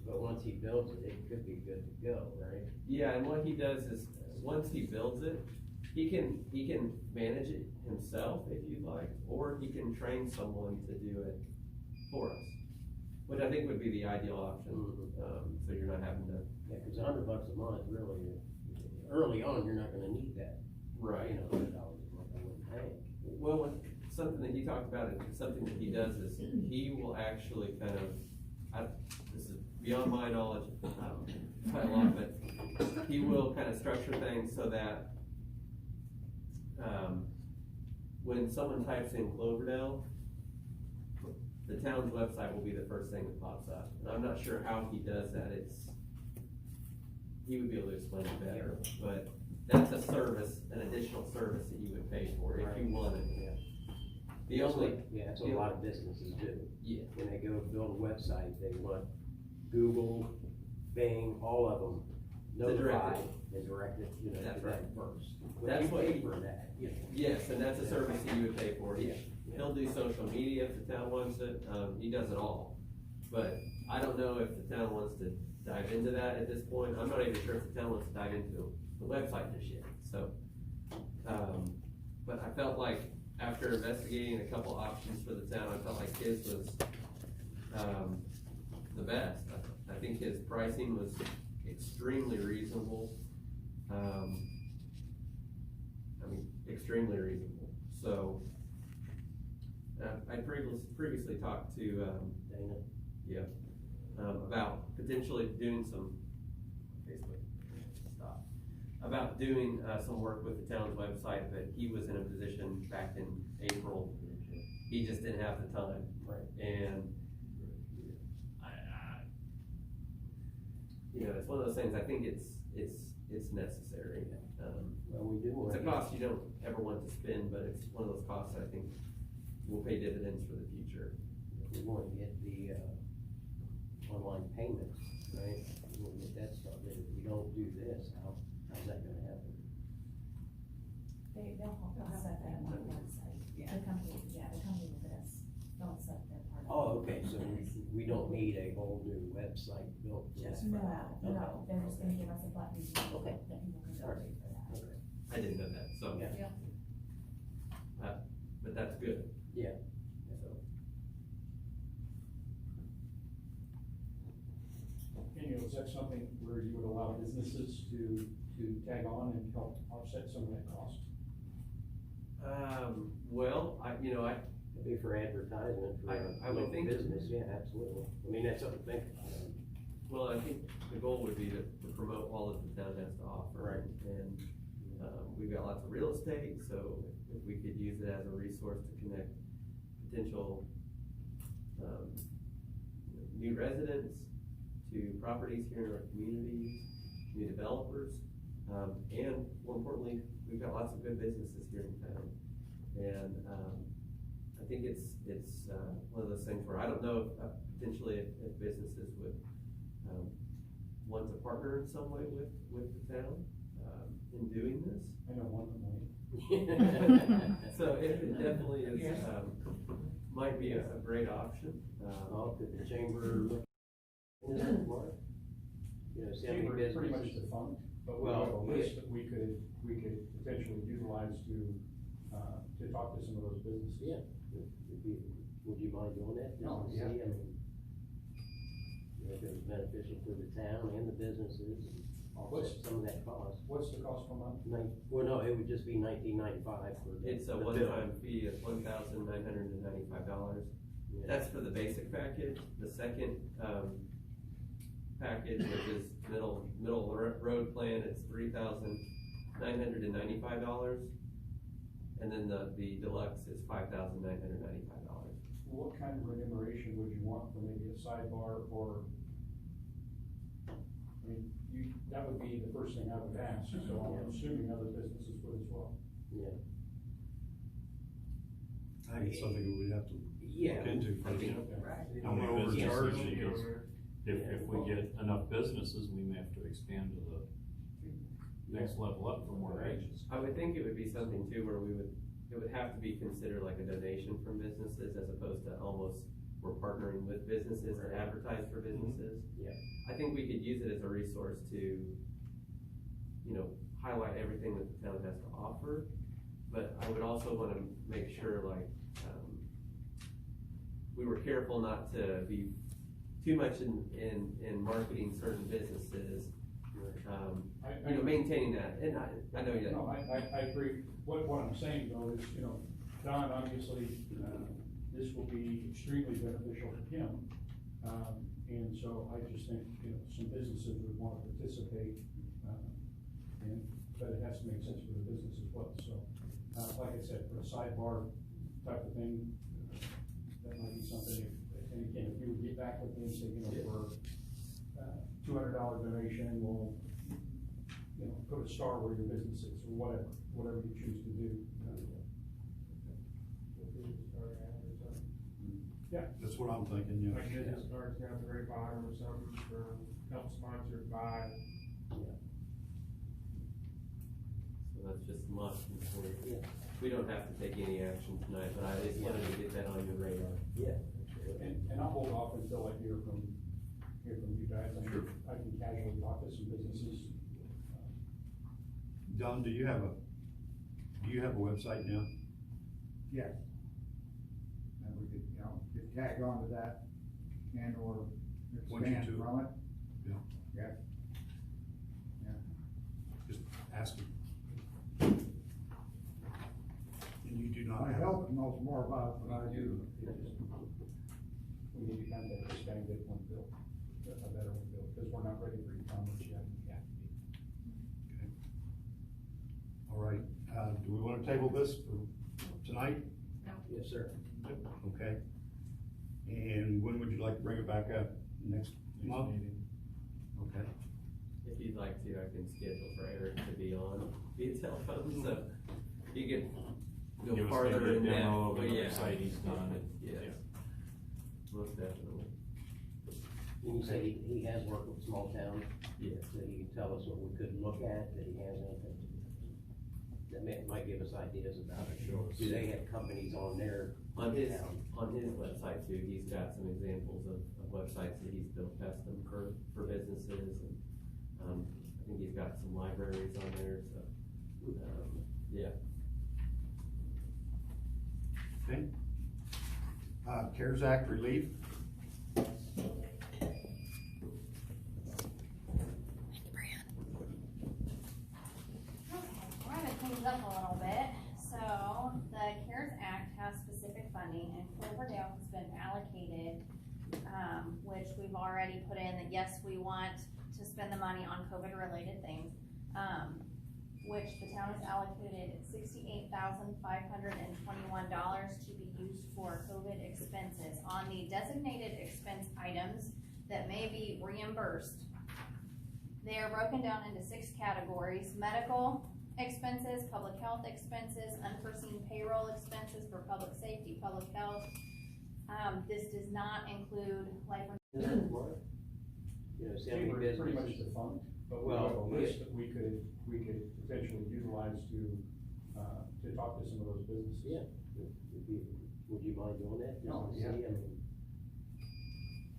Speaker 4: But once he builds it, it could be good to go, right?
Speaker 3: Yeah, and what he does is once he builds it, he can manage it himself if you'd like, or he can train someone to do it for us, which I think would be the ideal option. So you're not having to.
Speaker 4: Yeah, because $100 a month, really, early on, you're not gonna need that.
Speaker 3: Right.
Speaker 4: $100 a month, I wouldn't think.
Speaker 3: Well, something that he talked about, something that he does is he will actually kind of, this is beyond my knowledge quite a lot, but he will kind of structure things so that when someone types in Cloverdale, the town's website will be the first thing that pops up. And I'm not sure how he does that. He would be able to explain it better, but that's a service, an additional service that you would pay for if you wanted. The only.
Speaker 4: Yeah, that's what a lot of businesses do.
Speaker 3: Yeah.
Speaker 4: When they go build a website, they want Google, Bing, all of them notified and directed, you know,
Speaker 3: That's
Speaker 4: to
Speaker 3: right.
Speaker 4: that first. But
Speaker 3: That's
Speaker 4: you
Speaker 3: what
Speaker 4: pay
Speaker 3: he-
Speaker 4: for that, you know.
Speaker 3: Yes, and that's a service that you would pay for.
Speaker 4: Yeah.
Speaker 3: He'll do social media if the town wants it, he does it all. But I don't know if the town wants to dive into that at this point, I'm not even sure if the town wants to dive into the website just yet, so. But I felt like after investigating a couple options for the town, I felt like his was, the best. I think his pricing was extremely reasonable. Extremely reasonable, so. I previously talked to,
Speaker 4: Dana.
Speaker 3: yeah, about potentially doing some, Facebook, stop, about doing, some work with the town's website, but he was in a position back in April, he just didn't have the time.
Speaker 4: Right.
Speaker 3: And, you know, it's one of those things, I think it's necessary.
Speaker 4: Well, we do want
Speaker 3: It's a
Speaker 4: to
Speaker 3: cost you don't ever want to spend, but it's one of those costs that I think will pay dividends for the future.
Speaker 4: we want to get the, online payments, right? We want to get that started. If we don't do this, how's that gonna happen?
Speaker 7: They'll help us set that on the website.
Speaker 16: Yeah.
Speaker 7: The company with this, they'll set their part.
Speaker 4: Oh, okay, so we don't need a whole new website built just for that?
Speaker 7: No, they're just gonna give us a button
Speaker 4: Okay.
Speaker 7: that people can go to for that.
Speaker 4: Okay.
Speaker 3: I didn't know that, so.
Speaker 4: Yeah.
Speaker 3: But that's good.
Speaker 4: Yeah.
Speaker 3: So,
Speaker 5: Is that something where you would allow businesses to tag on and help offset some of that cost?
Speaker 3: well,
Speaker 4: It'd be for advertisement for
Speaker 3: I would
Speaker 4: local
Speaker 3: think-
Speaker 4: business, yeah, absolutely. I mean, that's something to think about.
Speaker 3: well, I think the goal would be to promote all that the town has to offer.
Speaker 4: Right.
Speaker 3: And, we've got lots of real estate, so if we could use it as a resource to connect potential, new residents to properties here in our community, new developers, and more importantly, we've got lots of good businesses here in town. And, I think it's one of those things where I don't know if, potentially if businesses would, want to partner in some way with the town, in doing this.
Speaker 5: I know one that might.
Speaker 3: So it definitely is, might be a great option.
Speaker 4: Well, could the chamber look into that, Mark? You know, see how many
Speaker 5: Chamber is pretty much
Speaker 4: businesses.
Speaker 5: defunct, but we have a
Speaker 4: Well,
Speaker 5: list that we could potentially utilize to talk to some of those businesses.
Speaker 4: Yeah, would you mind doing that? Just
Speaker 5: No,
Speaker 4: to
Speaker 5: yeah.
Speaker 4: see, I mean, you know, if it was beneficial for the town and the businesses, and offset some of that cost.
Speaker 5: What's the cost per month?
Speaker 4: Well, no, it would just be $19.95 for the.
Speaker 3: It's a
Speaker 4: the bill.
Speaker 3: one-time fee of $1,995.
Speaker 4: Yeah.
Speaker 3: That's for the basic package. The second, package, which is middle road plan, it's $3,995. And then the deluxe is $5,995.
Speaker 5: What kind of remuneration would you want for maybe a sidebar or, I mean, that would be the first thing I would ask, so I'm assuming other businesses would as well.
Speaker 4: Yeah.
Speaker 18: I think it's something we would have to
Speaker 4: Yeah.
Speaker 18: look into first.
Speaker 14: How many businesses, because if we get enough businesses, we may have to expand to the next level up for more agents.
Speaker 3: I would think it would be something too where it would have to be considered like a donation from businesses as opposed to almost we're partnering with businesses to advertise for businesses.
Speaker 4: Yeah.
Speaker 3: I think we could use it as a resource to, highlight everything that the town has to offer. But I would also wanna make sure we were careful not to be too much in marketing certain businesses. Maintaining that, and I know you.
Speaker 5: No, I agree. What I'm saying though is, Don, obviously, this will be extremely beneficial for him. And so I just think, some businesses would want to participate, but it has to make sense for the business as well. So, like I said, for a sidebar type of thing, that might be something, and again, if you would get back with me and say, for $200 donation, we'll you know, put a star where your business is, or whatever you choose to do. Yeah.
Speaker 1: That's what I'm thinking, yeah.
Speaker 17: Like business cards down at the very bottom or something, from help sponsored by.
Speaker 3: So that's just some options for you. We don't have to take any action tonight, but I just wanted to get that on your radar.
Speaker 4: Yeah.
Speaker 5: And I'll hold off until I hear from you guys. I can casually talk to some businesses.
Speaker 1: Don, do you have a website now?
Speaker 9: Yes. And we could, you know, could tag on to that and or
Speaker 1: Want you
Speaker 9: expand
Speaker 1: to?
Speaker 9: from it.
Speaker 1: Yeah.
Speaker 9: Yeah. Yeah.
Speaker 1: Just asking. And you do not
Speaker 9: My
Speaker 1: have.
Speaker 9: help knows more about it than I do.
Speaker 5: We need to kind of expand it one bill, a better one bill, because we're not ready for e-commerce yet. Yeah.
Speaker 1: Okay. All right, do we wanna table this for tonight?
Speaker 4: Yes, sir.
Speaker 1: Okay. And when would you like to bring it back up? Next month?
Speaker 8: meeting.
Speaker 1: Okay.
Speaker 3: If you'd like to, I can schedule for Eric to be on via telephone, so you can
Speaker 8: Give
Speaker 3: go
Speaker 8: us
Speaker 3: farther
Speaker 8: maybe a
Speaker 3: in
Speaker 8: demo
Speaker 3: depth.
Speaker 8: of the
Speaker 3: Yeah.
Speaker 8: site he's done.
Speaker 3: Yes, most definitely.
Speaker 4: You say he has worked with small towns,
Speaker 3: Yes.
Speaker 4: so he can tell us what we could look at, that he has anything. That might give us ideas about it.
Speaker 3: Sure.
Speaker 4: Do they have companies on their
Speaker 3: On his
Speaker 4: town?
Speaker 3: website too, he's got some examples of websites that he's built custom for businesses, and, I think he's got some libraries on there, so, yeah.
Speaker 1: Okay. CARES Act relief.
Speaker 16: We're gonna clean it up a little bit. So the CARES Act has specific funding, and Cloverdale has been allocated, which we've already put in that, yes, we want to spend the money on COVID related things. Which the town has allocated $68,521 to be used for COVID expenses on the designated expense items that may be reimbursed. They are broken down into 6 categories: medical expenses, public health expenses, unforeseen payroll expenses for public safety, public health. This does not include life.
Speaker 4: You know, see how many
Speaker 5: Pretty much
Speaker 4: businesses.
Speaker 5: defunct, but we
Speaker 4: Well,
Speaker 5: have a list that we could potentially utilize to talk to some of those businesses.
Speaker 4: Yeah, would you mind doing that? Just
Speaker 5: No,
Speaker 4: to
Speaker 5: yeah.
Speaker 4: see, I mean,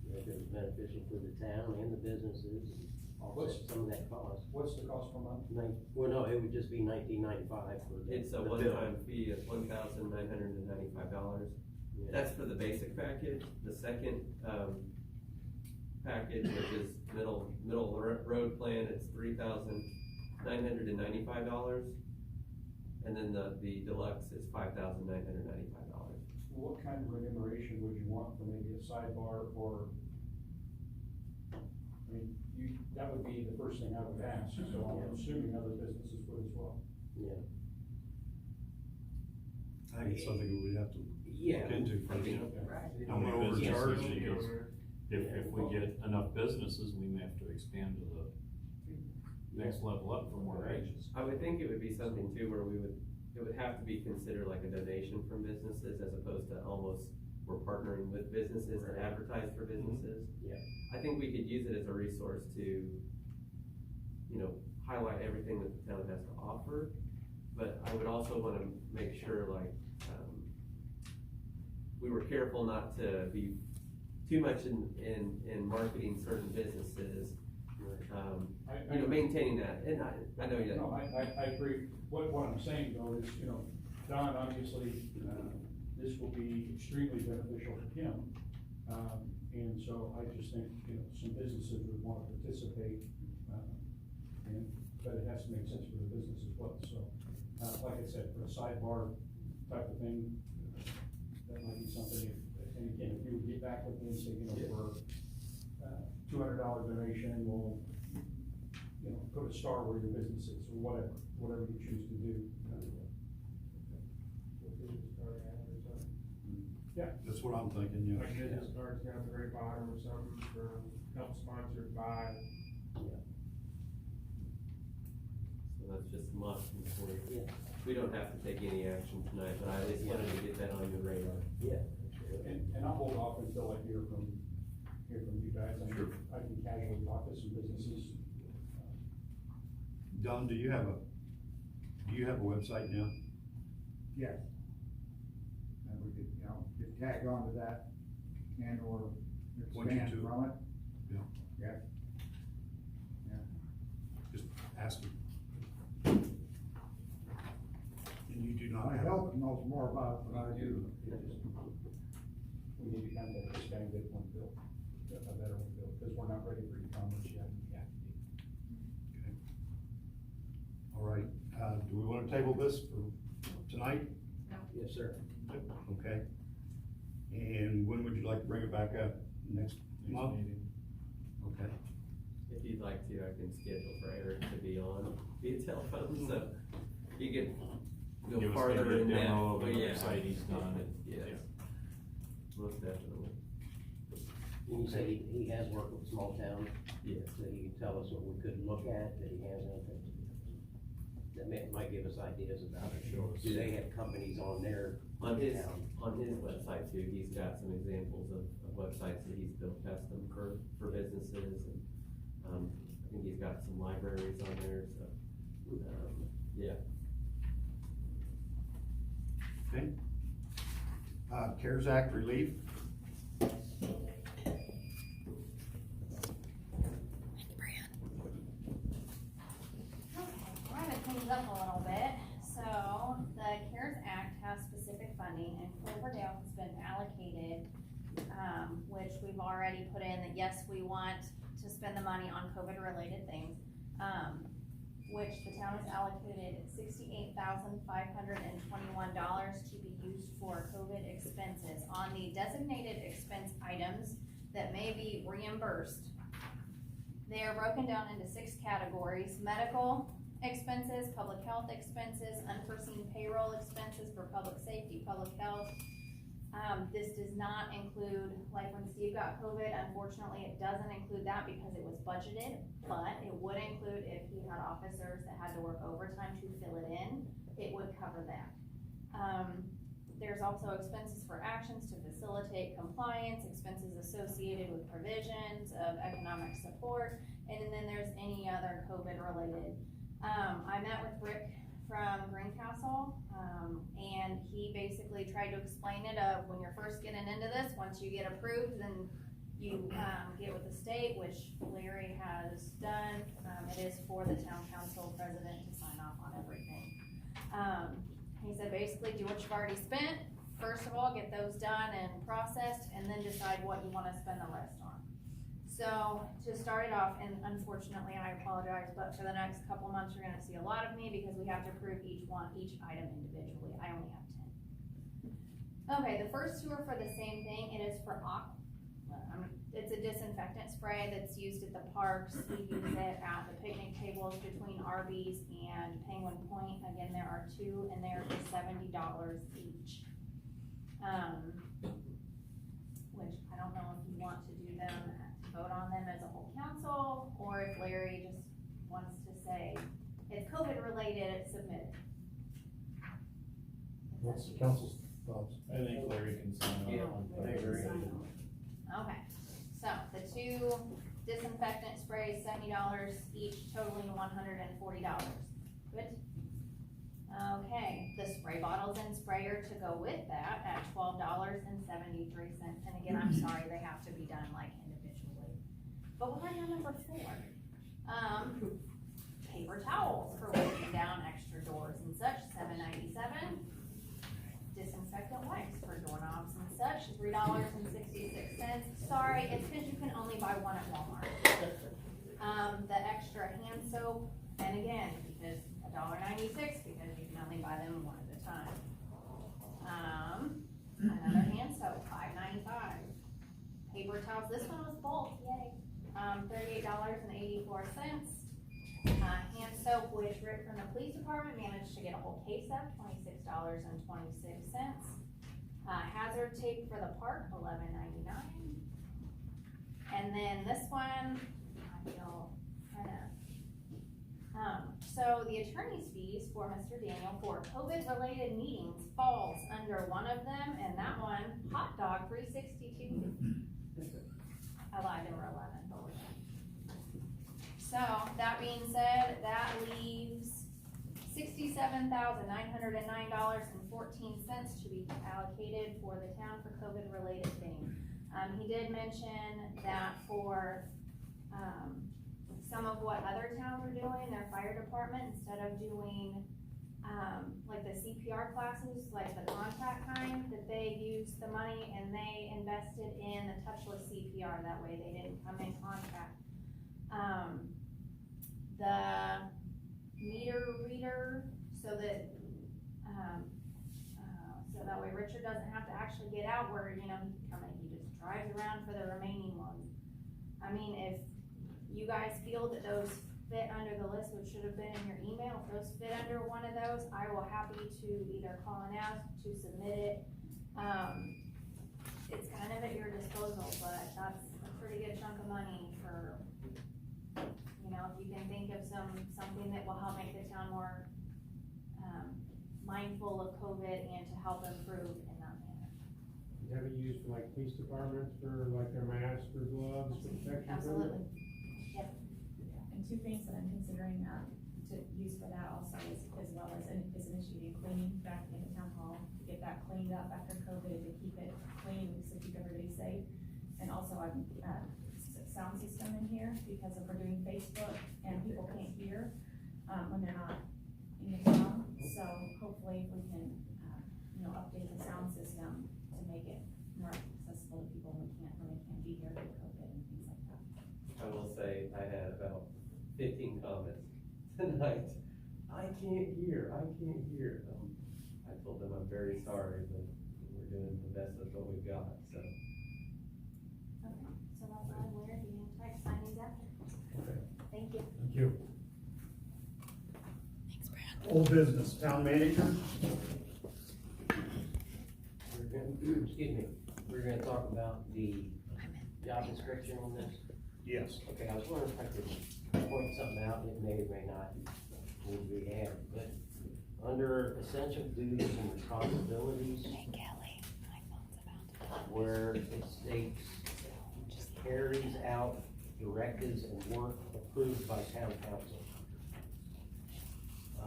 Speaker 4: you know, if it was beneficial for the town and the businesses, and offset some of that cost.
Speaker 5: What's the cost per month?
Speaker 4: Well, no, it would just be $19.95 for the.
Speaker 3: It's a
Speaker 4: the
Speaker 3: one-time
Speaker 4: bill.
Speaker 3: fee of $1,995.
Speaker 4: Yeah.
Speaker 3: That's for the basic package. The second, package, which is middle road plan, it's $3,995. And then the deluxe is $5,995.
Speaker 5: What kind of remuneration would you want for maybe a sidebar, or, I mean, that would be the first thing I would ask, so I'm assuming other businesses would as well.
Speaker 4: Yeah.
Speaker 1: I think it's something we would have to
Speaker 4: Yeah.
Speaker 1: look into first.
Speaker 14: How many
Speaker 1: Overcharge
Speaker 14: businesses,
Speaker 1: you.
Speaker 14: because if we get enough businesses, we may have to expand to the next level up for more agents.
Speaker 3: I would think it would be something too where it would have to be considered like a donation from businesses as opposed to almost we're partnering with businesses to advertise for businesses.
Speaker 4: Yeah.
Speaker 3: I think we could use it as a resource to, you know, highlight everything that the town has to offer. But I would also wanna make sure like, we were careful not to be too much in marketing certain businesses. You know, maintaining that, and I know you.
Speaker 5: No, I agree. What I'm saying though is, you know, Don, obviously, this will be extremely beneficial for him. And so I just think, you know, some businesses would want to participate, but it has to make sense for the business as well. So, like I said, for a sidebar type of thing, that might be something, and again, if you would get back with me and say, you know, for $200 donation, we'll, you know, put a star where your business is, or whatever you choose to do. Yeah.
Speaker 1: That's what I'm thinking, yeah.
Speaker 17: Like business cards down at the very bottom or something, from help sponsored by.
Speaker 3: So that's just a month before,
Speaker 4: Yeah.
Speaker 3: we don't have to take any action tonight, but I at least wanted to get that on your radar.
Speaker 4: Yeah.
Speaker 5: And I'll hold off until I hear from you guys.
Speaker 10: Sure.
Speaker 5: I can casually talk to some businesses.
Speaker 1: Don, do you have a website now?
Speaker 9: Yes. And we could, just tag on to that and or
Speaker 1: Point you
Speaker 9: expand
Speaker 1: to it.
Speaker 9: from it.
Speaker 1: Yeah.
Speaker 9: Yes. Yeah.
Speaker 1: Just asking. And you do not
Speaker 9: My
Speaker 1: have.
Speaker 9: help knows more about it than I do.
Speaker 5: We need to kind of expand it one bill, a better one bill, because we're not ready for e-commerce yet.
Speaker 1: Okay. All right, do we wanna table this for tonight?
Speaker 4: Yes, sir.
Speaker 1: Okay. And when would you like to bring it back up? Next month?
Speaker 8: meeting.
Speaker 1: Okay.
Speaker 3: If you'd like to, I can schedule for Eric to be on via telephone, so you can go
Speaker 14: Give us
Speaker 3: farther
Speaker 14: maybe a
Speaker 3: in depth.
Speaker 14: demo of
Speaker 3: but
Speaker 14: the
Speaker 3: yeah.
Speaker 14: website he's done and-
Speaker 3: Yes. Most definitely.
Speaker 4: And you say he has worked with small towns,
Speaker 3: Yes.
Speaker 4: that he can tell us what we could look at, that he has anything. That might give us ideas about it.
Speaker 3: Sure.
Speaker 4: Do they have companies on their
Speaker 3: On his
Speaker 4: town?
Speaker 3: website too, he's got some examples of websites that he's built custom for businesses, and, I think he's got some libraries on there, so, yeah.
Speaker 1: Okay. CARES Act relief.
Speaker 16: Trying to clean up a little bit. So the CARES Act has specific funding, and Cloverdale has been allocated, which we've already put in that, yes, we want to spend the money on COVID-related things, which the town has allocated $68,521 to be used for COVID expenses on the designated expense items that may be reimbursed. They are broken down into 6 categories: medical expenses, public health expenses, unforeseen payroll expenses for public safety, public health. This does not include, like when Steve got COVID, unfortunately, it doesn't include that because it was budgeted, but it would include if he had officers that had to work overtime to fill it in, it would cover that. There's also expenses for actions to facilitate compliance, expenses associated with provisions of economic support, and then there's any other COVID related. I met with Rick from Greencastle, and he basically tried to explain it of when you're first getting into this, once you get approved, then you, get with the state, which Larry has done. It is for the town council president to sign off on everything. He said basically do what you've already spent, first of all, get those done and processed, and then decide what you wanna spend the rest on. So, to start it off, and unfortunately, I apologize, but for the next couple months, you're gonna see a lot of me because we have to approve each item individually. I only have 10. Okay, the first 2 are for the same thing. It is for it's a disinfectant spray that's used at the parks. We use it at the picnic tables between Arby's and Penguin Point. Again, there are 2, and they're for $70 each. Which I don't know if you want to do them, vote on them as a whole council, or if Larry just wants to say, it's COVID related, it's submitted.
Speaker 18: What's the council's thoughts?
Speaker 8: I think Larry can sign off on
Speaker 4: I agree.
Speaker 16: Okay, so the 2 disinfectant sprays, $70 each, totaling $140. Good? Okay, the spray bottles and sprayer to go with that at $12.73. And again, I'm sorry, they have to be done like individually. But what about number 4? Paper towels for wiping down extra doors and such, $7.97. Disinfectant wipes for doorknobs and such, $3.66. Sorry, it's because you can only buy one at Walmart. The extra hand soap, and again, because $1.96, because you can only buy them one at a time. Another hand soap, $5.95. Paper towels, this one was bulk, yay. $38.84. Hand soap, which Rick from the police department managed to get a whole case of, $26.26. Hazard tape for the park, $11.99. And then this one, I feel kinda, So the attorney's fees for Mr. Daniel for COVID-related meetings falls under one of them, and that one, hot dog, $362. I lied, there were 11, but we're done. So, that being said, that leaves $67,909.14 to be allocated for the town for COVID-related things. He did mention that for, some of what other towns are doing, their fire department, instead of doing, like the CPR classes, like the contact kind, that they used the money and they invested in the touchless CPR, that way they didn't come in contact. The meter reader, so that, so that way Richard doesn't have to actually get out where, you know, he can come in, he just drives around for the remaining ones. I mean, if you guys feel that those fit under the list, which should have been in your email, if those fit under one of those, I will happy to either call and ask to submit it. It's kind of at your disposal, but that's a pretty good chunk of money for, you know, if you can think of something that will help make the town more, mindful of COVID and to help improve in that manner.
Speaker 5: You have it used for like police departments for like their masks or gloves, protection?
Speaker 16: Absolutely. Yep.
Speaker 7: And two things that I'm considering, to use for that also is, as well as initiating cleaning back in the town hall, to get that cleaned up after COVID, to keep it clean, so keep everybody safe. And also I'm, sound system in here, because if we're doing Facebook and people can't hear, when they're not in the town, so hopefully we can, you know, update the sound system to make it more accessible to people when they can't be here with COVID and things like that.
Speaker 3: I will say, I had about 15 comments tonight. I can't hear. I told them I'm very sorry, but we're doing the best with what we've got, so.
Speaker 16: Okay, so that's all I'm aware, be in touch, sign these after. Thank you.
Speaker 1: Thank you. Old business, town manager?
Speaker 4: We're gonna talk about the job description on this.
Speaker 1: Yes.
Speaker 4: Okay, I was wondering if I could point something out, it may or may not need to be added, but under essential duties and responsibilities, where it states carries out directives and work approved by town council.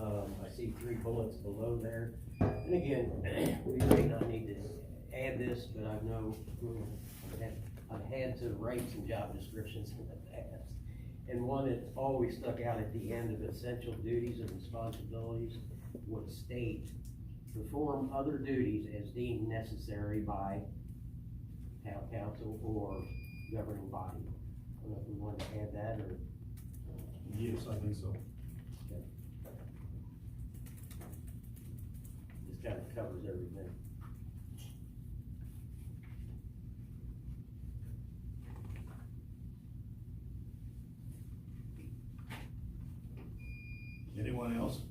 Speaker 4: I see 3 bullets below there, and again, we may not need to add this, but I know I've had to write some job descriptions in the past. And one that always stuck out at the end of essential duties and responsibilities would state, perform other duties as deemed necessary by town council or governing body. I don't know if we want to add that or.
Speaker 1: Yes, I think so.
Speaker 4: Okay. This kind of covers everything.
Speaker 1: Anyone else?